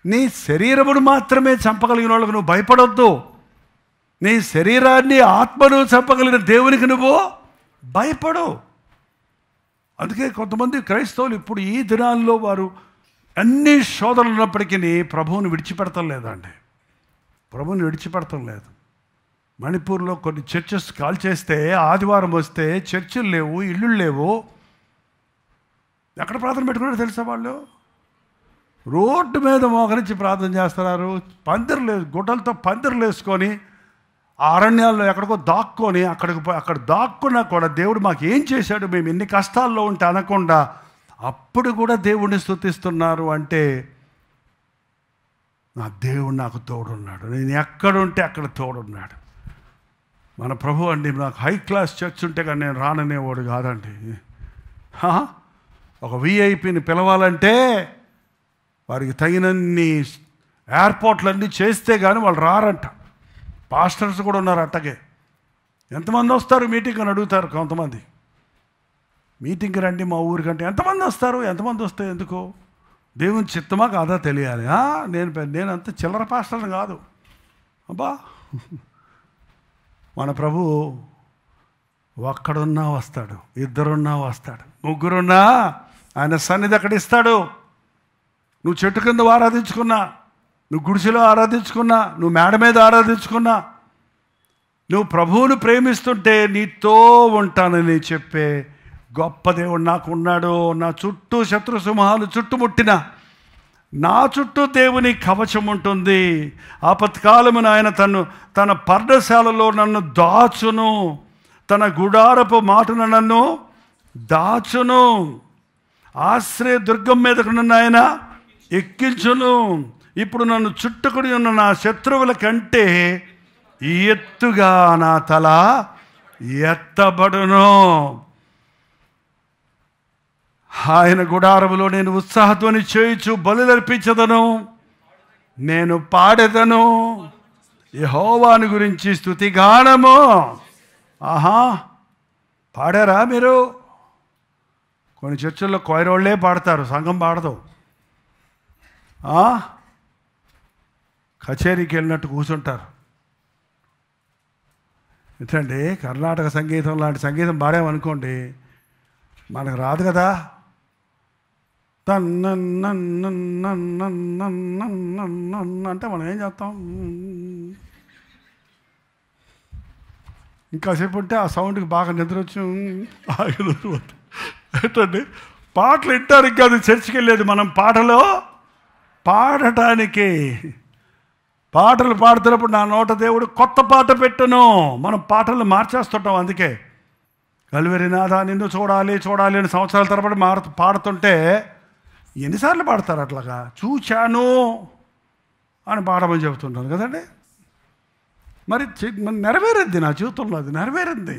నీ శరీరమును మాత్రమే చంపగలిగిన వాళ్ళకు నువ్వు భయపడొద్దు. నీ శరీరాన్ని ఆత్మను చంపగలిగిన దేవునికి నువ్వు భయపడు. అందుకే కొంతమంది క్రైస్తవులు ఇప్పుడు ఈ దినాల్లో వారు అన్ని శోధనలు ఉన్నప్పటికీ ప్రభువుని విడిచిపెడతాం లేదండి, ప్రభువుని విడిచిపెడతాం లేదు. మణిపూర్లో కొన్ని చర్చెస్ కాల్ చేస్తే ఆదివారం వస్తే చర్చిలు లేవు, ఇళ్ళు లేవు. ఎక్కడ ప్రార్థన పెట్టుకున్నారో తెలుసా? వాళ్ళు రోడ్డు మీద మోకరించి ప్రార్థన చేస్తున్నారు. పందిర్లు గుడ్డలతో పందిర్లు వేసుకొని అరణ్యాల్లో ఎక్కడికో దాక్కొని అక్కడ దాక్కున్నా కూడా దేవుడు మాకు ఏం చేశాడు, మేము ఎన్ని కష్టాల్లో ఉంటే అనకుండా అప్పుడు కూడా దేవుడిని స్తుతిస్తున్నారు. అంటే నా దేవుడు నాకు తోడున్నాడు, నేను ఎక్కడుంటే అక్కడ తోడున్నాడు. మన ప్రభు అండి, నాకు హై క్లాస్ చర్చ్ ఉంటే కానీ నేను రాననేవాడు కాదండి. ఒక విఐపిని పిలవాలంటే వారికి తగినన్ని ఎయిర్పోర్ట్లన్నీ చేస్తే కానీ వాళ్ళు రారంట. పాస్టర్స్ కూడా ఉన్నారు అట్టగే. ఎంతమంది వస్తారు మీటింగ్ అని అడుగుతారు కొంతమంది. మీటింగ్కి రండి మా ఊరికంటే ఎంతమంది వస్తారు? ఎంతమంది వస్తే ఎందుకు? దేవుని చిత్తమా కాదా తెలియాలి. నేను అంత చిల్లర పాస్టర్ని కాదు. అబ్బా, మన ప్రభు ఒక్కడున్నా వస్తాడు, ఇద్దరున్నా వస్తాడు, ముగ్గురున్నా ఆయన సన్నిధి అక్కడ ఇస్తాడు. నువ్వు చెట్టు కింద ఆరాధించుకున్నా, నువ్వు గుడిసెలో ఆరాధించుకున్నా, నువ్వు మేడ మీద ఆరాధించుకున్నా, నువ్వు ప్రభువును ప్రేమిస్తుంటే నీతో ఉంటానని చెప్పే గొప్ప దేవుడు నాకు ఉన్నాడు. నా చుట్టూ శత్రు సింహాలు చుట్టుముట్టిన నా చుట్టూ దేవుని కవచం ఉంటుంది. ఆపత్కాలమున ఆయన తన పర్ణశాలలో నన్ను దాచును, తన గుడారపు మాటను నన్ను దాచును, ఆశ్రయ దుర్గం మీదకు నన్ను ఆయన ఎక్కించును. ఇప్పుడు నన్ను చుట్టుకుని ఉన్న నా శత్రువుల కంటే ఎత్తుగా నా తల ఎత్తబడును. ఆయన గుడారములో నేను ఉత్సాహధ్వని చేయుచు బలులర్పించదను, నేను పాడెదను యెహోవాను గురించి స్తుతిగానము. ఆహా, పాడారా మీరు? కొన్ని చర్చల్లో కోయరోళ్లే పాడతారు, సంఘం పాడదు. కచేరీకి వెళ్ళినట్టు కూర్చుంటారు. ఏంటండి, కర్ణాటక సంగీతం లాంటి సంగీతం పాడామనుకోండి, మనకు రాదు కదా. అంటే మనం ఏం చేస్తాం? ఇంకాసేపు ఉంటే ఆ సౌండ్కి బాగా నిద్ర వచ్చి ఏంటండి, పాటలు వింటారు. ఇంకా అది చర్చికి వెళ్ళేది మనం పాటలో పాడటానికి. పాటలు పాడుతున్నప్పుడు నా నోట దేవుడు కొత్త పాట పెట్టను. మనం పాటలు మార్చేస్తుంటాం. అందుకే కల్వరి నాథా నిన్ను చూడాలి చూడాలి అని సంవత్సరాల తరబడి పాడుతుంటే ఎన్నిసార్లు పాడతారు అట్లాగా? చూచాను అని పాడమని చెబుతుంటాను కదండి. మరి నెరవేరింది నా జీవితంలో, అది నెరవేరింది.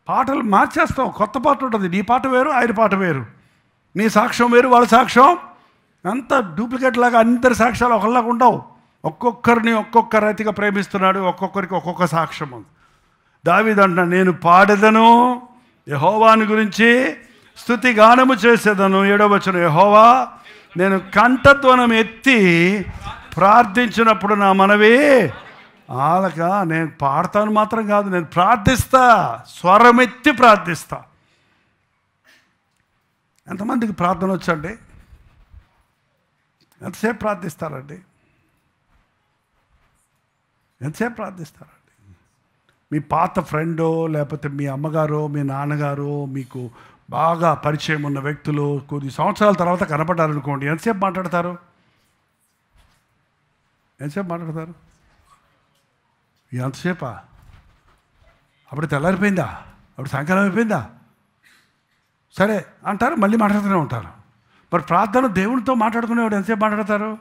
పాటలు మార్చేస్తాం, కొత్త పాట ఉంటుంది. నీ పాట వేరు, ఆయన పాట వేరు, నీ సాక్ష్యం వేరు, వాళ్ళ సాక్ష్యం. అంత డూప్లికేట్ లాగా అందరి సాక్ష్యాలు ఒకలాగా ఉండవు. ఒక్కొక్కరిని ఒక్కొక్క రీతిగా ప్రేమిస్తున్నాడు, ఒక్కొక్కరికి ఒక్కొక్క సాక్ష్యం ఉంది. దావీదు అంటున్నాడు, నేను పాడెదను యెహోవాని గురించి స్తుతి గానము చేసేదను. 7వ వచనం, యెహోవా నేను కంఠధ్వనం ఎత్తి ప్రార్థించినప్పుడు నా మనవి వాళ్ళక నేను పాడతాను మాత్రం కాదు, నేను ప్రార్థిస్తా, స్వరమెత్తి ప్రార్థిస్తా. ఎంతమందికి ప్రార్థన వచ్చండి? ఎంతసేపు ప్రార్థిస్తారండి? ఎంతసేపు ప్రార్థిస్తారండి? మీ పాత ఫ్రెండో లేకపోతే మీ అమ్మగారో మీ నాన్నగారో మీకు బాగా పరిచయం ఉన్న వ్యక్తులు కొద్ది సంవత్సరాల తర్వాత కనపడ్డారనుకోండి, ఎంతసేపు మాట్లాడతారు? ఎంతసేపు మాట్లాడతారు? ఎంతసేపా? అప్పుడు తెల్లారిపోయిందా? అప్పుడు సాయంకాలం అయిపోయిందా? సరే అంటారు, మళ్ళీ మాట్లాడుతూనే ఉంటారు. మరి ప్రార్థన దేవునితో మాట్లాడుకునేవాడు ఎంతసేపు మాట్లాడతారు?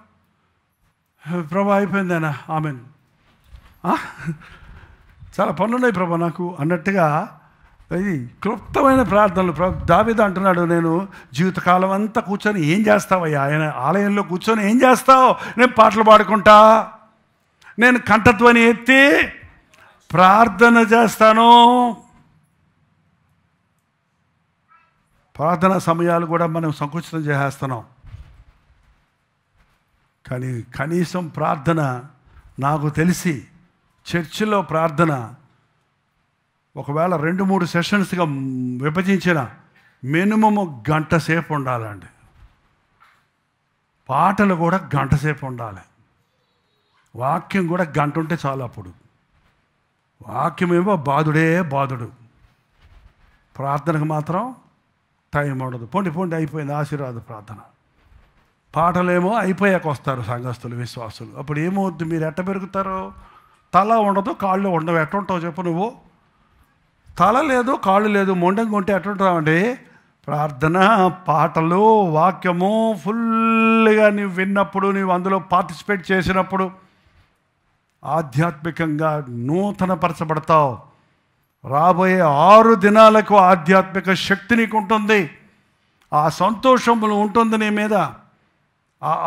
ప్రభా అయిపోయిందేనా, ఆమెన్, చాలా పనులున్నాయి ప్రభా నాకు అన్నట్టుగా ఇది క్లుప్తమైన ప్రార్థనలు. దావీదు అంటున్నాడు, నేను జీవితకాలం అంతా కూర్చొని ఏం చేస్తావయ్యా? ఆయన ఆలయంలో కూర్చొని ఏం చేస్తావు? నేను పాటలు పాడుకుంటా, నేను కంఠధ్వని ఎత్తి ప్రార్థన చేస్తాను. ప్రార్థనా సమయాలు కూడా మనం సంకుచితం చేసేస్తున్నాం. కానీ కనీసం ప్రార్థన, నాకు తెలిసి చర్చిలో ప్రార్థన ఒకవేళ 2-3 సెషన్స్గా విభజించిన మినిమము గంట సేపు ఉండాలండి. పాటలు కూడా గంట సేపు ఉండాలి. వాక్యం కూడా గంట ఉంటే చాలు. అప్పుడు వాక్యమేమో బాధుడే బాధుడు, ప్రార్థనకు మాత్రం టైం ఉండదు. పోండి అయిపోయింది ఆశీర్వాద ప్రార్థన. పాటలేమో అయిపోయాక వస్తారు సంఘస్థులు, విశ్వాసులు. అప్పుడు ఏమవుద్ది? మీరు ఎట్ట పెరుగుతారు? తల ఉండదు, కాళ్ళు ఉండవు. ఎట్ట ఉంటావు చెప్పు నువ్వు? తల లేదు, కాళ్ళు లేదు, మొండంగా ఉంటే ఎట్టుంటావండి? ప్రార్థన, పాటలు, వాక్యము ఫుల్గా నీవు విన్నప్పుడు, నీవు అందులో పార్టిసిపేట్ చేసినప్పుడు ఆధ్యాత్మికంగా నూతనపరచబడతావు. రాబోయే 6 దినాలకు ఆధ్యాత్మిక శక్తి నీకు ఉంటుంది. ఆ సంతోషం ఉంటుంది నీ మీద,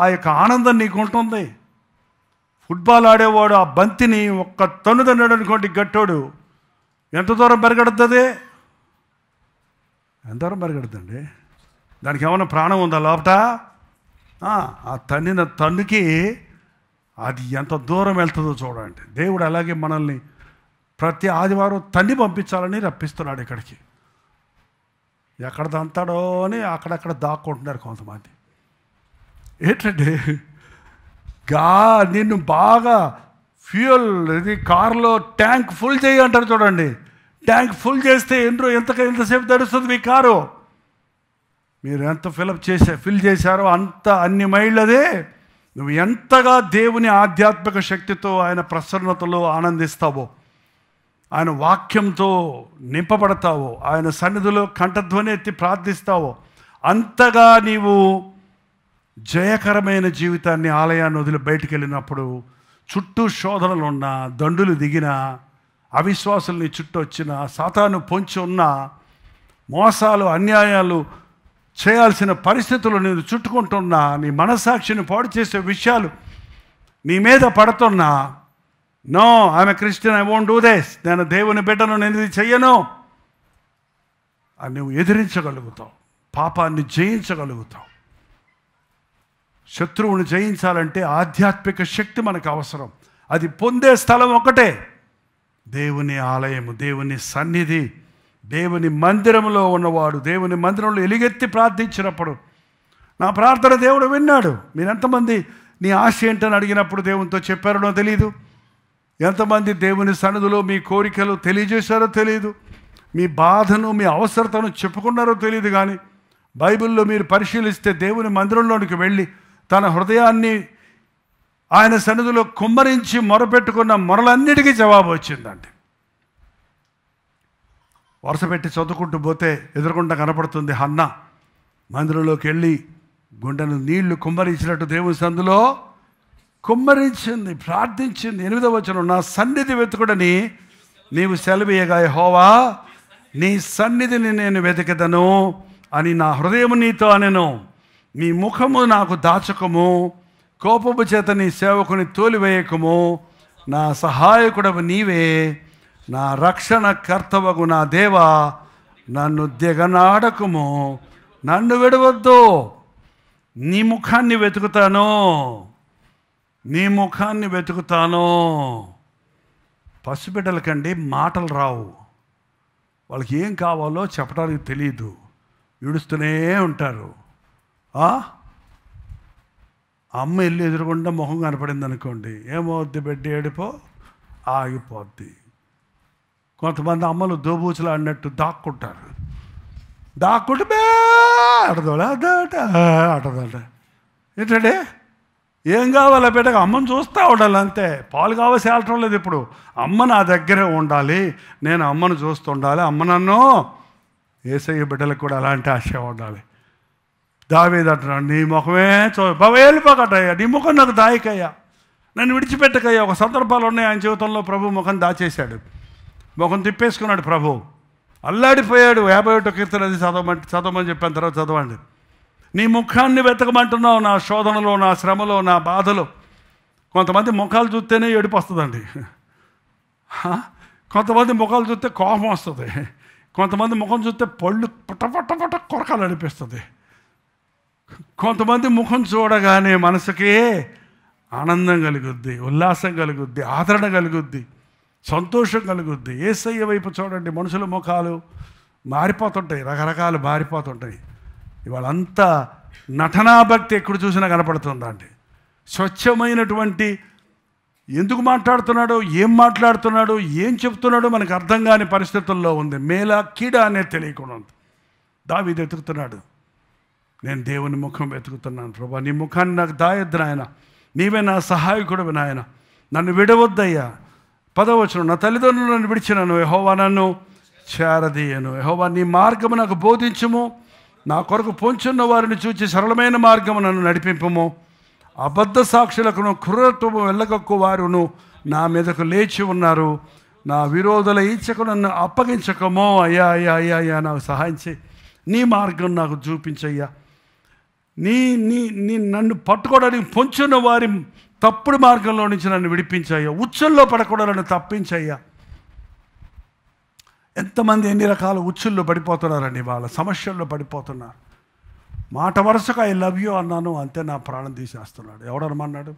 ఆ యొక్క ఆనందం నీకు ఉంటుంది. ఫుట్బాల్ ఆడేవాడు ఆ బంతిని ఒక్క తన్నుదన్నాడు అనుకోండి, గట్టోడు ఎంత దూరం పెరగడుతుంది? ఎంత దూరం పెరగడుతుంది? దానికి ఏమైనా ప్రాణం ఉందా లోపట? ఆ తన్నిన తన్నుకి అది ఎంత దూరం వెళ్తుందో చూడండి. దేవుడు అలాగే మనల్ని ప్రతి ఆదివారం తన్ని పంపించాలని రప్పిస్తున్నాడు ఇక్కడికి. ఎక్కడ దంతాడో అని అక్కడక్కడ దాక్కుంటున్నారు కొంతమంది. ఏంటంటే నిన్ను బాగా ఫ్యూయల్, ఇది కారులో ట్యాంక్ ఫుల్ చేయి అంటారు చూడండి. ట్యాంక్ ఫుల్ చేస్తే ఎంతసేపు తడుస్తుంది మీ కారు? మీరు ఎంత ఫిల్ చేశారో అంత అన్ని మైళ్ళు అదే. నువ్వు ఎంతగా దేవుని ఆధ్యాత్మిక శక్తితో, ఆయన ప్రసన్నతలో ఆనందిస్తావో, ఆయన వాక్యంతో నింపబడతావో, ఆయన సన్నిధిలో కంఠధ్వని ఎత్తి ప్రార్థిస్తావో, అంతగా నీవు జయకరమైన జీవితాన్ని, ఆలయాన్ని వదిలి బయటికి వెళ్ళినప్పుడు చుట్టూ శోధనలు ఉన్నా, దండులు దిగినా, అవిశ్వాసుల్ని చుట్టూ వచ్చిన, సాతాను పొంచి ఉన్న, మోసాలు అన్యాయాలు చేయాల్సిన పరిస్థితులు నేను చుట్టుకుంటున్నా, నీ మనస్సాక్షిని పాడు చేసే విషయాలు నీ మీద పడుతున్నా, no I'm a Christian, I won't do this, నేను దేవుని బిడ్డను, నేను ఇది చెయ్యను అని నువ్వు ఎదిరించగలుగుతావు. పాపాన్ని జయించగలుగుతావు. శత్రువుని జయించాలంటే ఆధ్యాత్మిక శక్తి మనకు అవసరం. అది పొందే స్థలం ఒకటే, దేవుని ఆలయము, దేవుని సన్నిధి, దేవుని మందిరంలో ఉన్నవాడు. దేవుని మందిరంలో ఎలుగెత్తి ప్రార్థించినప్పుడు నా ప్రార్థన దేవుడు విన్నాడు. మీరెంతమంది నీ ఆశ ఏంటని అడిగినప్పుడు దేవునితో చెప్పారనో తెలియదు. ఎంతమంది దేవుని సన్నిధిలో మీ కోరికలు తెలియజేశారో తెలియదు. మీ బాధను, మీ అవసరతను చెప్పుకున్నారో తెలియదు. కానీ బైబిల్లో మీరు పరిశీలిస్తే దేవుని మందిరంలోనికి వెళ్ళి తన హృదయాన్ని ఆయన సన్నిధిలో కుమ్మరించి మొరపెట్టుకున్న మొరలన్నిటికీ జవాబు వచ్చిందండి. వరుస పెట్టి చదువుకుంటూ పోతే ఎదురుకుండా కనపడుతుంది హన్నా. మందిరంలోకి వెళ్ళి గుండెను నీళ్లు కుమ్మరించినట్టు దేవుని సన్నిధిలో కుమ్మరించింది, ప్రార్థించింది. 8వ వచనం, నా సన్నిధి వెతుకుడని నీవు సెలవీయగా యెహోవా నీ సన్నిధిని నేను వెతికెదను అని నా హృదయము నీతో అనెను. నీ ముఖము నాకు దాచకము, కోపము చేత నీ సేవకుని తోలివేయకము. నా సహాయకుడవు నీవే, నా రక్షణ కర్తవగు నా దేవా, నన్ను దిగనాడకము, నన్ను విడవద్దు. నీ ముఖాన్ని వెతుకుతాను, నీ ముఖాన్ని వెతుకుతాను. పసిబిడ్డలకండి మాటలు రావు, వాళ్ళకి ఏం కావాలో చెప్పడానికి తెలియదు, ఏడుస్తూనే ఉంటారు. అమ్మ వెళ్ళి ఎదురుగుండా మొహం కనపడింది అనుకోండి, ఏమవుద్ది, బిడ్డ ఏడిపో ఆగిపోద్ది. కొంతమంది అమ్మలు దోబూచులు అన్నట్టు దాక్కుంటారు, దాక్కుంటే ఆడదోట ఏంటంటే ఏం కావాలా బిడ్డగా, అమ్మని చూస్తూ ఉండాలి అంతే. పాలు కావాల్సి వెళ్ళటం లేదు. ఇప్పుడు అమ్మ నా దగ్గరే ఉండాలి, నేను అమ్మను చూస్తూ ఉండాలి, అమ్మ నన్ను యేసయ్య బిడ్డలకు కూడా అలాంటి ఆశ ఉండాలి. దావీదు అంటున్నాడు, నీ ముఖమే వెళ్ళిపోకటయ్యా, నీ ముఖం నాకు దాయికయ్యా, నన్ను విడిచిపెట్టకయ్యా. ఒక సందర్భాలు ఉన్నాయి ఆయన జీవితంలో, ప్రభు ముఖం దాచేశాడు, ముఖం తిప్పేసుకున్నాడు ప్రభు, అల్లాడిపోయాడు. 51 కీర్తన అది చదవమని చెప్పిన తర్వాత చదవండి. నీ ముఖాన్ని వెతకమంటున్నావు నా శోధనలో, నా శ్రమలో, నా బాధలో. కొంతమంది ముఖాలు చూస్తేనే ఏడుపు వస్తుందండి, కొంతమంది ముఖాలు చూస్తే కోపం వస్తుంది, కొంతమంది ముఖం చూస్తే పళ్ళు పుట్ట కొరకాలు అనిపిస్తుంది, కొంతమంది ముఖం చూడగానే మనసుకి ఆనందం కలుగుద్ది, ఉల్లాసం కలుగుద్ది, ఆదరణ కలుగుద్ది, సంతోషం కలుగుద్ది. యేసయ్య వైపు చూడండి, మనుషుల ముఖాలు మారిపోతుంటాయి, రకరకాలు మారిపోతుంటాయి. ఇవాళ అంతా నటనాభక్తి ఎక్కడ చూసినా కనపడుతుందండి. స్వచ్ఛమైనటువంటి ఎందుకు మాట్లాడుతున్నాడో, ఏం మాట్లాడుతున్నాడో, ఏం చెప్తున్నాడో మనకు అర్థం కాని పరిస్థితుల్లో ఉంది. మేలా కీడా అనేది తెలియకుండా ఉంది. దావీదు వెతుకుతున్నాడు, నేను దేవుని ముఖం వెతుకుతున్నాను ప్రభా, నీ ముఖాన్ని నాకు దాయొద్దు నాయన, నీవే నా సహాయకుడు నాయన, నన్ను విడవద్దయ్యా. 10వ వచనం, నా తల్లిదండ్రులు నన్ను విడిచినను, యెహోవా నన్ను చేరదీయను. యెహోవా నీ మార్గము నాకు బోధించుము, నా కొరకు పొంచున్న వారిని చూచి సరళమైన మార్గము నన్ను నడిపింపుము. అబద్ధ సాక్షులకును క్రూరత్వము వెళ్ళగక్కు వారును నా మీదకు లేచి ఉన్నారు, నా విరోధుల ఈచకు నన్ను అప్పగించకమో. అయ్యా అయ్యా అయ్యా అయ్యా నాకు సహాయం చేయి, నీ మార్గం నాకు చూపించయ్యా. నీ నీ నీ నన్ను పట్టుకోవడానికి పొంచున్న వారి తప్పుడు మార్గంలో నుంచి నన్ను విడిపించయ్యా, ఉచ్చుల్లో పడకుండా నన్ను తప్పించయ్యా. ఎంతమంది ఎన్ని రకాల ఉచ్చుల్లో పడిపోతున్నారండి, వాళ్ళ సమస్యల్లో పడిపోతున్నారు. మాట వరుసగా ఐ లవ్ యూ అన్నాను, అంతే నా ప్రాణం తీసేస్తున్నాడు. ఎవడనమన్నాడు?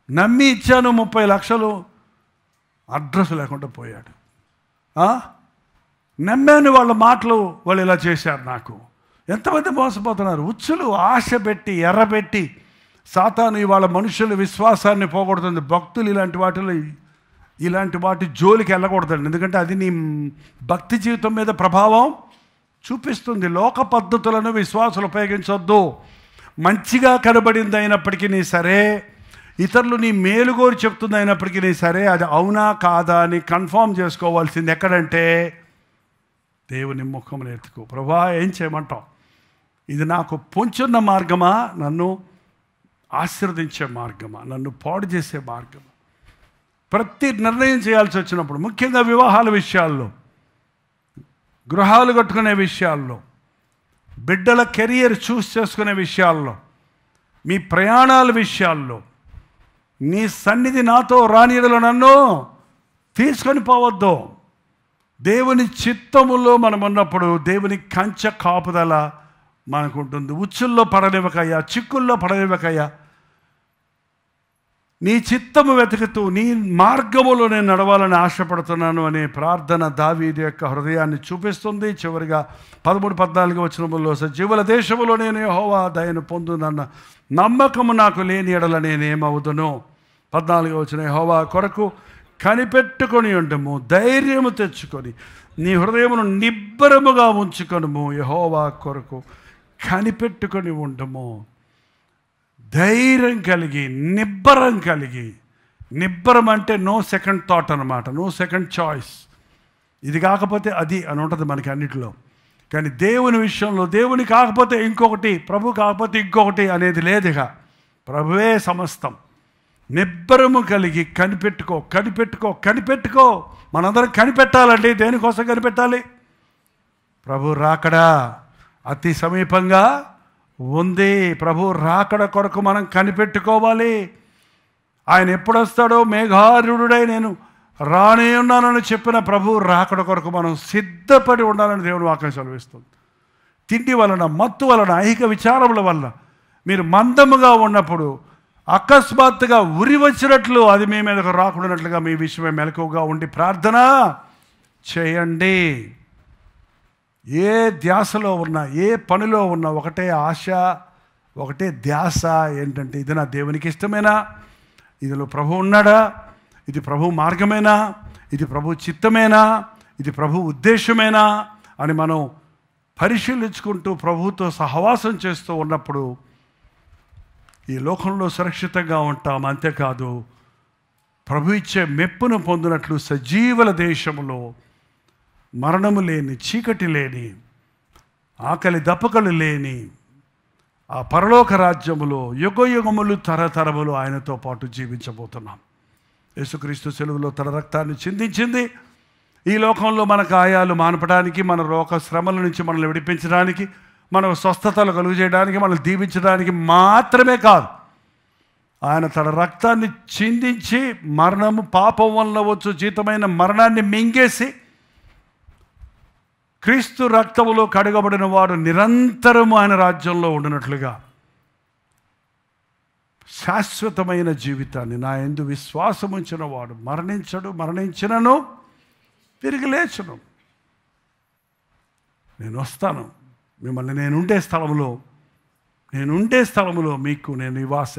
నమ్మి ఇచ్చాను 30 లక్షలు, అడ్రస్ లేకుండా పోయాడు. నమ్మాను వాళ్ళ మాటలు, వాళ్ళు ఇలా చేశారు నాకు. ఎంతమంది మోసపోతున్నారు, ఉచ్చులు ఆశ పెట్టి ఎర్రబెట్టి. సాతాను ఇవాళ మనుషుల విశ్వాసాన్ని పోగొడుతుంది. భక్తులు ఇలాంటి వాటి జోలికి వెళ్ళకూడదండి, ఎందుకంటే అది నీ భక్తి జీవితం మీద ప్రభావం చూపిస్తుంది. లోక పద్ధతులను విశ్వాసులు ఉపయోగించొద్దు. మంచిగా కనబడింది అయినప్పటికీ సరే, ఇతరులు నీ మేలుగోరు చెప్తుంది అయినప్పటికీ సరే, అది అవునా కాదా అని కన్ఫర్మ్ చేసుకోవాల్సింది ఎక్కడంటే దేవుని ముఖమును ఎత్తుకో. ప్రభా ఏం చేయమంటావు, ఇది నాకు పొంచున్న మార్గమా, నన్ను ఆశీర్వదించే మార్గమా, నన్ను పాడు చేసే మార్గమా? ప్రతి నిర్ణయం చేయాల్సి వచ్చినప్పుడు, ముఖ్యంగా వివాహాల విషయాల్లో, గృహాలు కట్టుకునే విషయాల్లో, బిడ్డల కెరియర్ చూస్ చేసుకునే విషయాల్లో, మీ ప్రయాణాల విషయాల్లో, నీ సన్నిధి నాతో రానియడలో నన్ను తీసుకొని పోవద్దు. దేవుని చిత్తములో మనం ఉన్నప్పుడు దేవుని కంచె కాపుదల మనకు ఉంటుంది. ఉచ్చుల్లో పడనివ్వకయ్యా, చిక్కుల్లో పడనివ్వకయ్యా. నీ చిత్తము వెతుకుతూ నీ మార్గములో నేను నడవాలని ఆశపడుతున్నాను అనే ప్రార్థన దావీదు యొక్క హృదయాన్ని చూపిస్తుంది. చివరిగా 13-14 వచనములో, సజీవుల దేశములో నేను యెహోవా దయను పొందునన్న నమ్మకము నాకు లేని ఎడల నేనేమవుదును. 14వ వచనం, యెహోవా కొరకు కనిపెట్టుకొని ఉండము, ధైర్యము తెచ్చుకొని నీ హృదయమును నిబ్బరముగా ఉంచుకొనుము. యెహోవా కొరకు కనిపెట్టుకొని ఉండము, ధైర్యం కలిగి, నిబ్బరం కలిగి. నిబ్బరం అంటే నో సెకండ్ థాట్ అనమాట, నో సెకండ్ చాయిస్. ఇది కాకపోతే అది అని ఉంటుంది మనకి అన్నిటిలో. కానీ దేవుని విషయంలో దేవుని కాకపోతే ఇంకొకటి, ప్రభు కాకపోతే ఇంకొకటి అనేది లేదుగా. ప్రభువే సమస్తం. నిబ్బరము కలిగి కనిపెట్టుకో. మనందరం కనిపెట్టాలండి. దేనికోసం కనిపెట్టాలి? ప్రభు రాకడా అతి సమీపంగా ఉంది. ప్రభు రాకడ కొరకు మనం కనిపెట్టుకోవాలి. ఆయన ఎప్పుడు వస్తాడో, మేఘారుడై నేను రానే ఉన్నానని చెప్పిన ప్రభు రాకడ కొరకు మనం సిద్ధపడి ఉండాలని దేవుని వాక్యం సెలవిస్తుంది. తిండి వలన, మత్తు వలన, ఐహిక విచారముల వల్ల మీరు మందముగా ఉన్నప్పుడు అకస్మాత్తుగా ఉరి వచ్చినట్లు అది మీ మీదకు రాకుండానట్లుగా మీ విషయమే మెలకువగా ఉండి ప్రార్థన చేయండి. ఏ ధ్యాసలో ఉన్నా, ఏ పనిలో ఉన్నా ఒకటే ఆశ, ఒకటే ధ్యాస ఏంటంటే, ఇది నా దేవునికి ఇష్టమేనా, ఇదిలో ప్రభు ఉన్నాడా, ఇది ప్రభు మార్గమేనా, ఇది ప్రభు చిత్తమేనా, ఇది ప్రభు ఉద్దేశమేనా అని మనం పరిశీలించుకుంటూ ప్రభుతో సహవాసం చేస్తూ ఉన్నప్పుడు ఈ లోకంలో సురక్షితంగా ఉంటాం. అంతేకాదు, ప్రభు ఇచ్చే మెప్పును పొందినట్లు సజీవుల దేశంలో మరణము లేని, చీకటి లేని, ఆకలి దప్పకలు లేని ఆ పరలోక రాజ్యములో యుగయుగములు తరతరములు ఆయనతో పాటు జీవించబోతున్నాం. యేసుక్రీస్తు సెలువులో తన రక్తాన్ని చిందించింది ఈ లోకంలో మన గాయాలు మాన్పడానికి, మన లోక శ్రమల నుంచి మనల్ని విడిపించడానికి, మన స్వస్థతలు కలుగజేయడానికి, మనల్ని దీవించడానికి మాత్రమే కాదు. ఆయన తన రక్తాన్ని చిందించి మరణము, పాపం వల్ల వచ్చు జీతమైన మరణాన్ని మింగేసి క్రీస్తు రక్తములో కడగబడిన వాడు నిరంతరము ఆయన రాజ్యంలో ఉండినట్లుగా శాశ్వతమైన జీవితాన్ని నా యందు విశ్వాసం ఉంచిన వాడు మరణించడు, మరణించినను తిరిగి లేచును. నేను వస్తాను, మిమ్మల్ని నేనుండే స్థలంలో మీకు నేను నివాసం.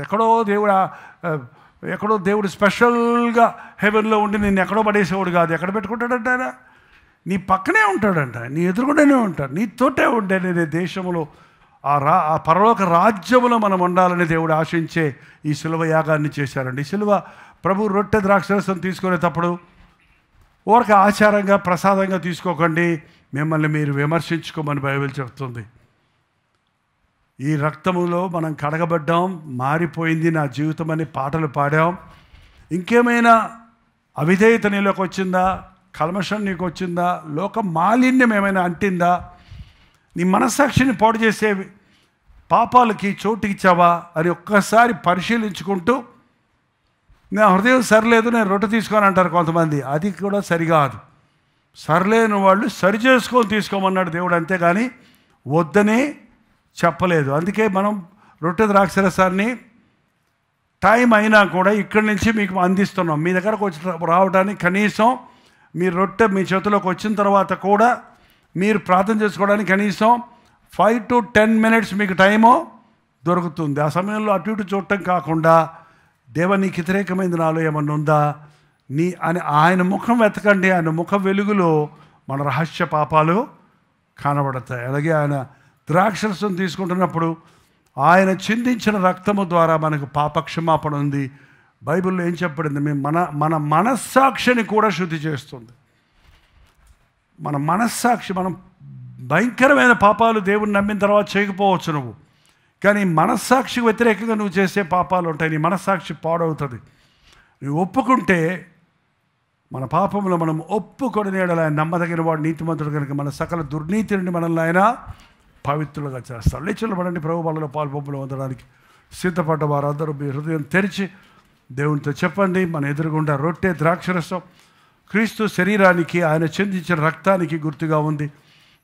ఎక్కడో దేవుడు స్పెషల్గా హెవెన్లో ఉండి నేను ఎక్కడో పడేసేవాడు కాదు. ఎక్కడ పెట్టుకుంటాడంట ఆయన? నీ పక్కనే ఉంటాడంట, నీ ఎదురుగుండానే ఉంటాడు, నీతోటే ఉండే నేను దేశంలో ఆ పరలోక రాజ్యములో మనం ఉండాలని దేవుడు ఆశించే ఈ శిలువ యాగాన్ని చేశారండి. ఈ శిలువ ప్రభు రొట్టె ద్రాక్షరసం తీసుకునేటప్పుడు ఊరక ఆచారంగా ప్రసాదంగా తీసుకోకండి, మిమ్మల్ని మీరు విమర్శించుకోమని బైబిల్ చెప్తుంది. ఈ రక్తములో మనం కడగబడ్డాం, మారిపోయింది నా జీవితం అని పాటలు పాడాం. ఇంకేమైనా అవిధేయత నీలోకి వచ్చిందా, కల్మషం నీకు వచ్చిందా, లోక మాలిన్యం ఏమైనా అంటిందా, నీ మనస్సాక్షిని పాడు చేసే పాపాలకి చోటు ఇచ్చావా అని ఒక్కసారి పరిశీలించుకుంటూ, నా హృదయం సరిలేదు, నేను రొట్టె తీసుకొని అంటారు కొంతమంది. అది కూడా సరికాదు. సరిలేని వాళ్ళు సరి చేసుకొని తీసుకోమన్నాడు దేవుడు, అంతేగాని వద్దని చెప్పలేదు. అందుకే మనం రొట్టె ద్రాక్షరసాన్ని టైం అయినా కూడా ఇక్కడి నుంచి మీకు అందిస్తున్నాం. మీ దగ్గరకు వచ్చి రావడానికి కనీసం మీ రొట్టె మీ చేతిలోకి వచ్చిన తర్వాత కూడా మీరు ప్రార్థన చేసుకోవడానికి కనీసం 5 to 10 minutes మీకు టైము దొరుకుతుంది. ఆ సమయంలో అటు ఇటు చూడటం కాకుండా, దేవ నీకు వ్యతిరేకమైంది నాలో ఏమన్నా ఉందా అని ఆయన ముఖం వెతకండి. ఆయన ముఖ వెలుగులో మన రహస్య పాపాలు కనబడతాయి. అలాగే ఆయన ద్రాక్షరసం తీసుకుంటున్నప్పుడు ఆయన చిందించిన రక్తము ద్వారా మనకు పాపక్షమాపణ ఉంది. బైబిల్లో ఏం చెప్పబడింది? మన మనస్సాక్షిని కూడా శుద్ధి చేస్తుంది. మన మనస్సాక్షి, మనం భయంకరమైన పాపాలు దేవుని నమ్మిన తర్వాత చేయకపోవచ్చు నువ్వు, కానీ మనస్సాక్షికి వ్యతిరేకంగా నువ్వు చేసే పాపాలు ఉంటాయి. నీ మనస్సాక్షి పాడవుతుంది. నువ్వు ఒప్పుకుంటే, మన పాపంలో మనం ఒప్పుకొని నేడలు ఆయన నమ్మదగిన వాడు, నీతిమంతుడు కనుక మన సకల దుర్నీతి నుండి మనల్ని ఆయన పవిత్రులుగా చేస్తాడు. లేచబడండి, ప్రభు బలలో పాల్పొంపులు పొందడానికి సిద్ధపడ్డ వారందరూ మీ హృదయం తెరిచి దేవునితో చెప్పండి. మన ఎదురుగుండా రొట్టె ద్రాక్షరసం క్రీస్తు శరీరానికి, ఆయన చెందించిన రక్తానికి గుర్తుగా ఉంది.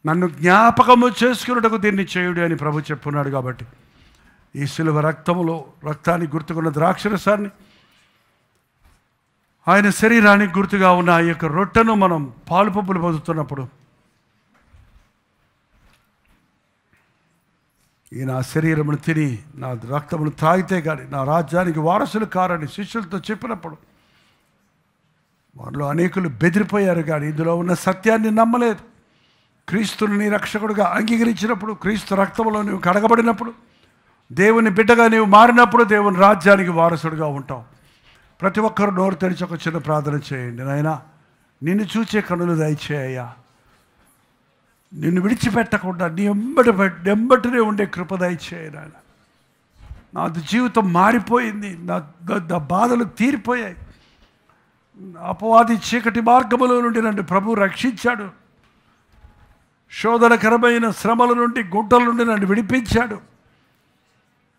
నన్ను జ్ఞాపకము చేసుకున్నటకు దీన్ని చేయుడు అని ప్రభు చెప్పున్నాడు. కాబట్టి ఈ శిలువ రక్తానికి గుర్తుకున్న ద్రాక్షరసాన్ని, ఆయన శరీరానికి గుర్తుగా ఉన్న ఆ యొక్క రొట్టెను మనం పాలుపొప్పులు పొందుతున్నప్పుడు, ఈ నా శరీరమును తిని నా రక్తమును తాగితే కానీ నా రాజ్యానికి వారసులు కారని శిష్యులతో చెప్పినప్పుడు వారిలో అనేకులు బెదిరిపోయారు. కానీ ఇందులో ఉన్న సత్యాన్ని నమ్మలేదు. క్రీస్తుని నీ రక్షకుడుగా అంగీకరించినప్పుడు, క్రీస్తు రక్తంలో నువ్వు కడగబడినప్పుడు, దేవుని బిడ్డగా నీవు మారినప్పుడు దేవుని రాజ్యానికి వారసుడుగా ఉంటావు. ప్రతి ఒక్కరు నోరు తెరిచి ఒక చిన్న ప్రార్థన చేయండి. నాయనా, నిన్ను చూచే కనులు దయచేయ్యా, నిన్ను విడిచిపెట్టకుండా నీ ఎంబటినే ఉండే కృప దయచేయ నాయన. నా జీవితం మారిపోయింది, నా బాధలు తీరిపోయాయి. అపవాది చీకటి మార్గములో నుండి నన్ను ప్రభు రక్షించాడు. శోధనకరమైన శ్రమల నుండి, గుంటల నుండి నన్ను విడిపించాడు.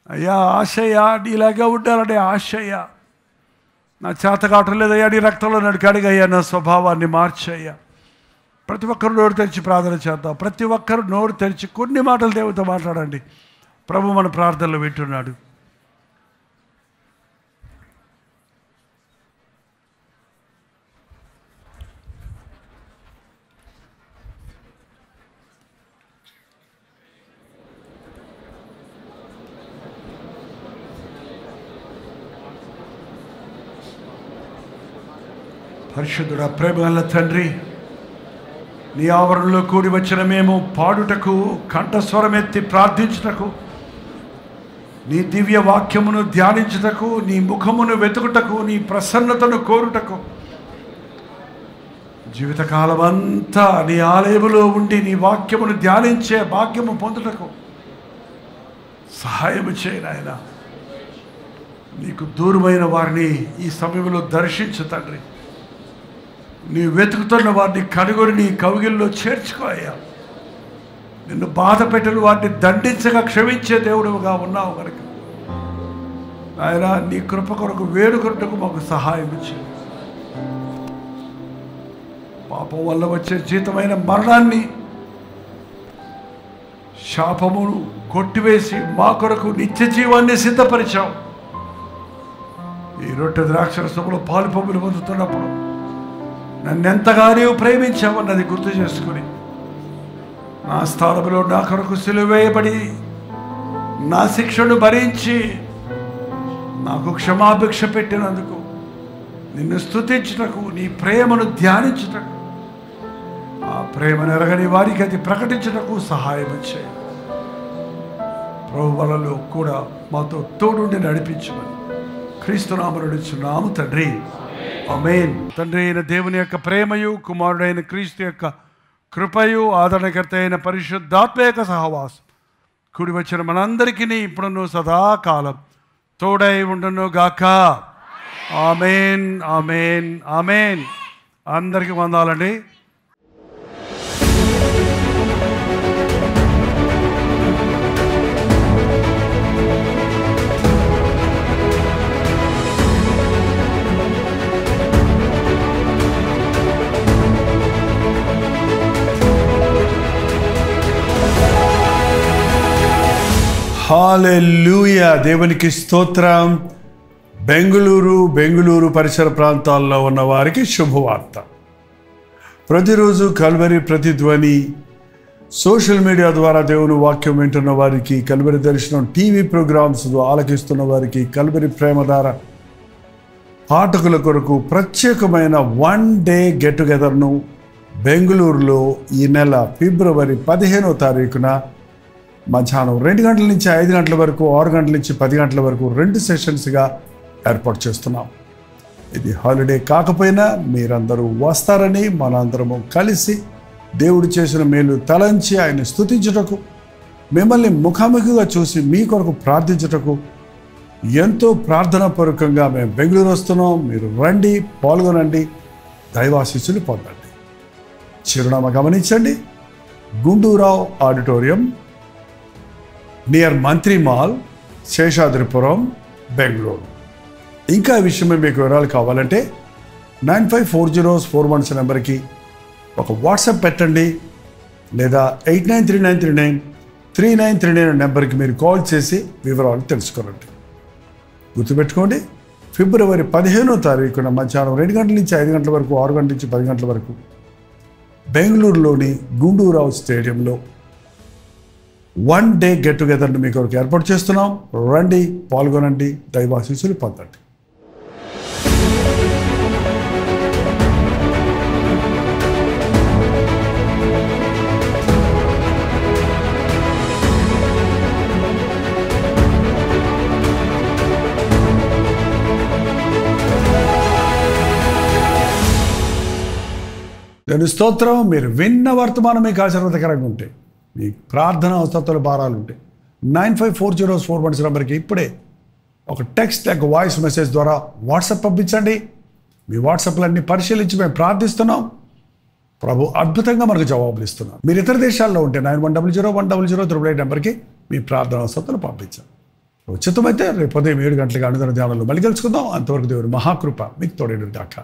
అయ్యా ఆశయ్య, నీలాగా ఉండాలనే ఆశయ్య. నా చేతకాటం లేదయ్యా, నీ రక్తంలో నన్ను కడిగయ్యా, నా స్వభావాన్ని మార్చయ్యా. ప్రతి ఒక్కరు నోరు తెరిచి ప్రార్థన చేద్దాం. ప్రతి ఒక్కరు నోరు తెరిచి కొన్ని మాటలు దేవుడితో మాట్లాడండి. ప్రభు మన ప్రార్థనలు వింటున్నాడు. పరిశుద్ధుడా, ప్రేమగల తండ్రి, నీ ఆవరణలో కూడి వచ్చిన మేము పాడుటకు, కంఠస్వరమెత్తి ప్రార్థించుటకు, నీ దివ్య వాక్యమును ధ్యానించుటకు, నీ ముఖమును వెతుకుటకు, నీ ప్రసన్నతను కోరుటకు, జీవితకాలం అంతా నీ ఆలయములో ఉండి నీ వాక్యమును ధ్యానించే భాగ్యము పొందుటకు సహాయము చేయి నాయన. నీకు దూరమైన వారిని ఈ సమయంలో దర్శించు తండ్రి. నీ వెతుకుతున్న వారిని కనుగొని నీ కౌగిల్లో చేర్చుకో అయ్యా. నిన్ను బాధ పెట్టిన వారిని దండించగా క్షమించే దేవుడుగా ఉన్నావు కనుక ఆయన నీ కృప కొరకు వేడుకొనుటకు మాకు సహాయం ఇచ్చి, పాపం వల్ల వచ్చే జీతమైన మరణాన్ని, శాపమును కొట్టివేసి మా కొరకు నిత్య జీవాన్ని సిద్ధపరిచావు. ఈ రొట్టె ద్రాక్షరసములో పాలు పంపులు పొందుతున్నప్పుడు నన్నెంతగా నీవు ప్రేమించావన్నది గుర్తు చేసుకుని, నా స్థానంలో నా కొరకు సిలువ వేయబడి నా శిక్షను భరించి నాకు క్షమాభిక్ష పెట్టినందుకు నిన్ను స్తుతించుటకు, నీ ప్రేమను ధ్యానించుటకు, ఆ ప్రేమను ఎరగని వారికి అది ప్రకటించుటకు సహాయం చేయి. ప్రభువులలో కూడా మాతో తోడుండి నడిపించమని క్రీస్తునామమున అడుగుచున్నాము తండ్రి, ఆమేన్. తండ్రి అయిన దేవుని యొక్క ప్రేమయు, కుమారుడైన క్రీస్తు యొక్క కృపయు, ఆదరణకర్త అయిన పరిశుద్ధాత్మ యొక్క సహవాసం కూడి వచ్చిన మనందరికీ ఇప్పుడును సదాకాలం తోడై ఉండును గాక. ఆమేన్, ఆమేన్, ఆమేన్. అందరికీ వందాలండి. హల్లెలూయా, దేవునికి స్తోత్రం. బెంగుళూరు పరిసర ప్రాంతాల్లో ఉన్న వారికి శుభవార్త. ప్రతిరోజు కల్వరి ప్రతిధ్వని సోషల్ మీడియా ద్వారా దేవుని వాక్యం వింటున్న వారికి, కల్వరి దర్శనం టీవీ ప్రోగ్రామ్స్ ఆలకిస్తున్న వారికి, కల్వరి ప్రేమధార పాఠకుల కొరకు ప్రత్యేకమైన 1 డే గెట్ టుగెదర్ను బెంగళూరులో ఈ నెల ఫిబ్రవరి 15వ తారీఖున మధ్యాహ్నం 2 గంటల నుంచి 5 గంటల వరకు, 6 గంటల నుంచి 10 గంటల వరకు 2 సెషన్స్గా ఏర్పాటు చేస్తున్నాం. ఇది హాలిడే కాకపోయినా మీరందరూ వస్తారని, మనందరము కలిసి దేవుడు చేసిన మేలు తలంచి ఆయన స్తుతించుటకు, మిమ్మల్ని ముఖాముఖిగా చూసి మీ కొరకు ప్రార్థించుటకు ఎంతో ప్రార్థనాపూర్వకంగా మేము బెంగళూరు వస్తున్నాం. మీరు రండి, పాల్గొనండి, దైవాశీస్సులు పొందండి. చిరునామా గమనించండి: గుండూరావు ఆడిటోరియం, నియర్ మంత్రి మాల్, శేషాద్రిపురం, బెంగళూరు. ఇంకా ఈ విషయమే మీకు వివరాలు కావాలంటే 954041 నెంబర్కి ఒక వాట్సాప్ పెట్టండి, లేదా 89393939 నెంబర్కి మీరు కాల్ చేసి వివరాలు తెలుసుకోనండి. గుర్తుపెట్టుకోండి, ఫిబ్రవరి 15వ తారీఖున మధ్యాహ్నం 2 గంటల నుంచి 5 గంటల వరకు, 6 గంటల నుంచి 10 గంటల వరకు బెంగళూరులోని గుండూరావు స్టేడియంలో 1 డే గెట్ టుగెదర్ను మీ కొరకు ఏర్పాటు చేస్తున్నాం. రండి, పాల్గొనండి, దైవాశీస్సులు పొందండి. దాని స్తోత్రం. మీరు విన్న వర్తమానం మీకు ఆశీర్వాదకరంగా ఉంటే, మీ ప్రార్థన అవసరతల భారాలు ఉంటే 954041 నెంబర్కి ఇప్పుడే ఒక టెక్స్ట్ లేక వాయిస్ మెసేజ్ ద్వారా వాట్సాప్ పంపించండి. మీ వాట్సాప్లన్నీ పరిశీలించి మేము ప్రార్థిస్తున్నాం. ప్రభు అద్భుతంగా మనకు జవాబులు ఇస్తున్నాం. మీరు ఇతర దేశాల్లో ఉంటే 91001008 నెంబర్కి మీ ప్రార్థన అవసరతలు పంపించాం. ఉచితమైతే రేపు ఉదయం 7 గంటలకు అనుదిన ధ్యానంలో మళ్ళీ కలుసుకుందాం. అంతవరకు దేవుని మహాకృప మీకు తోడేను గాక.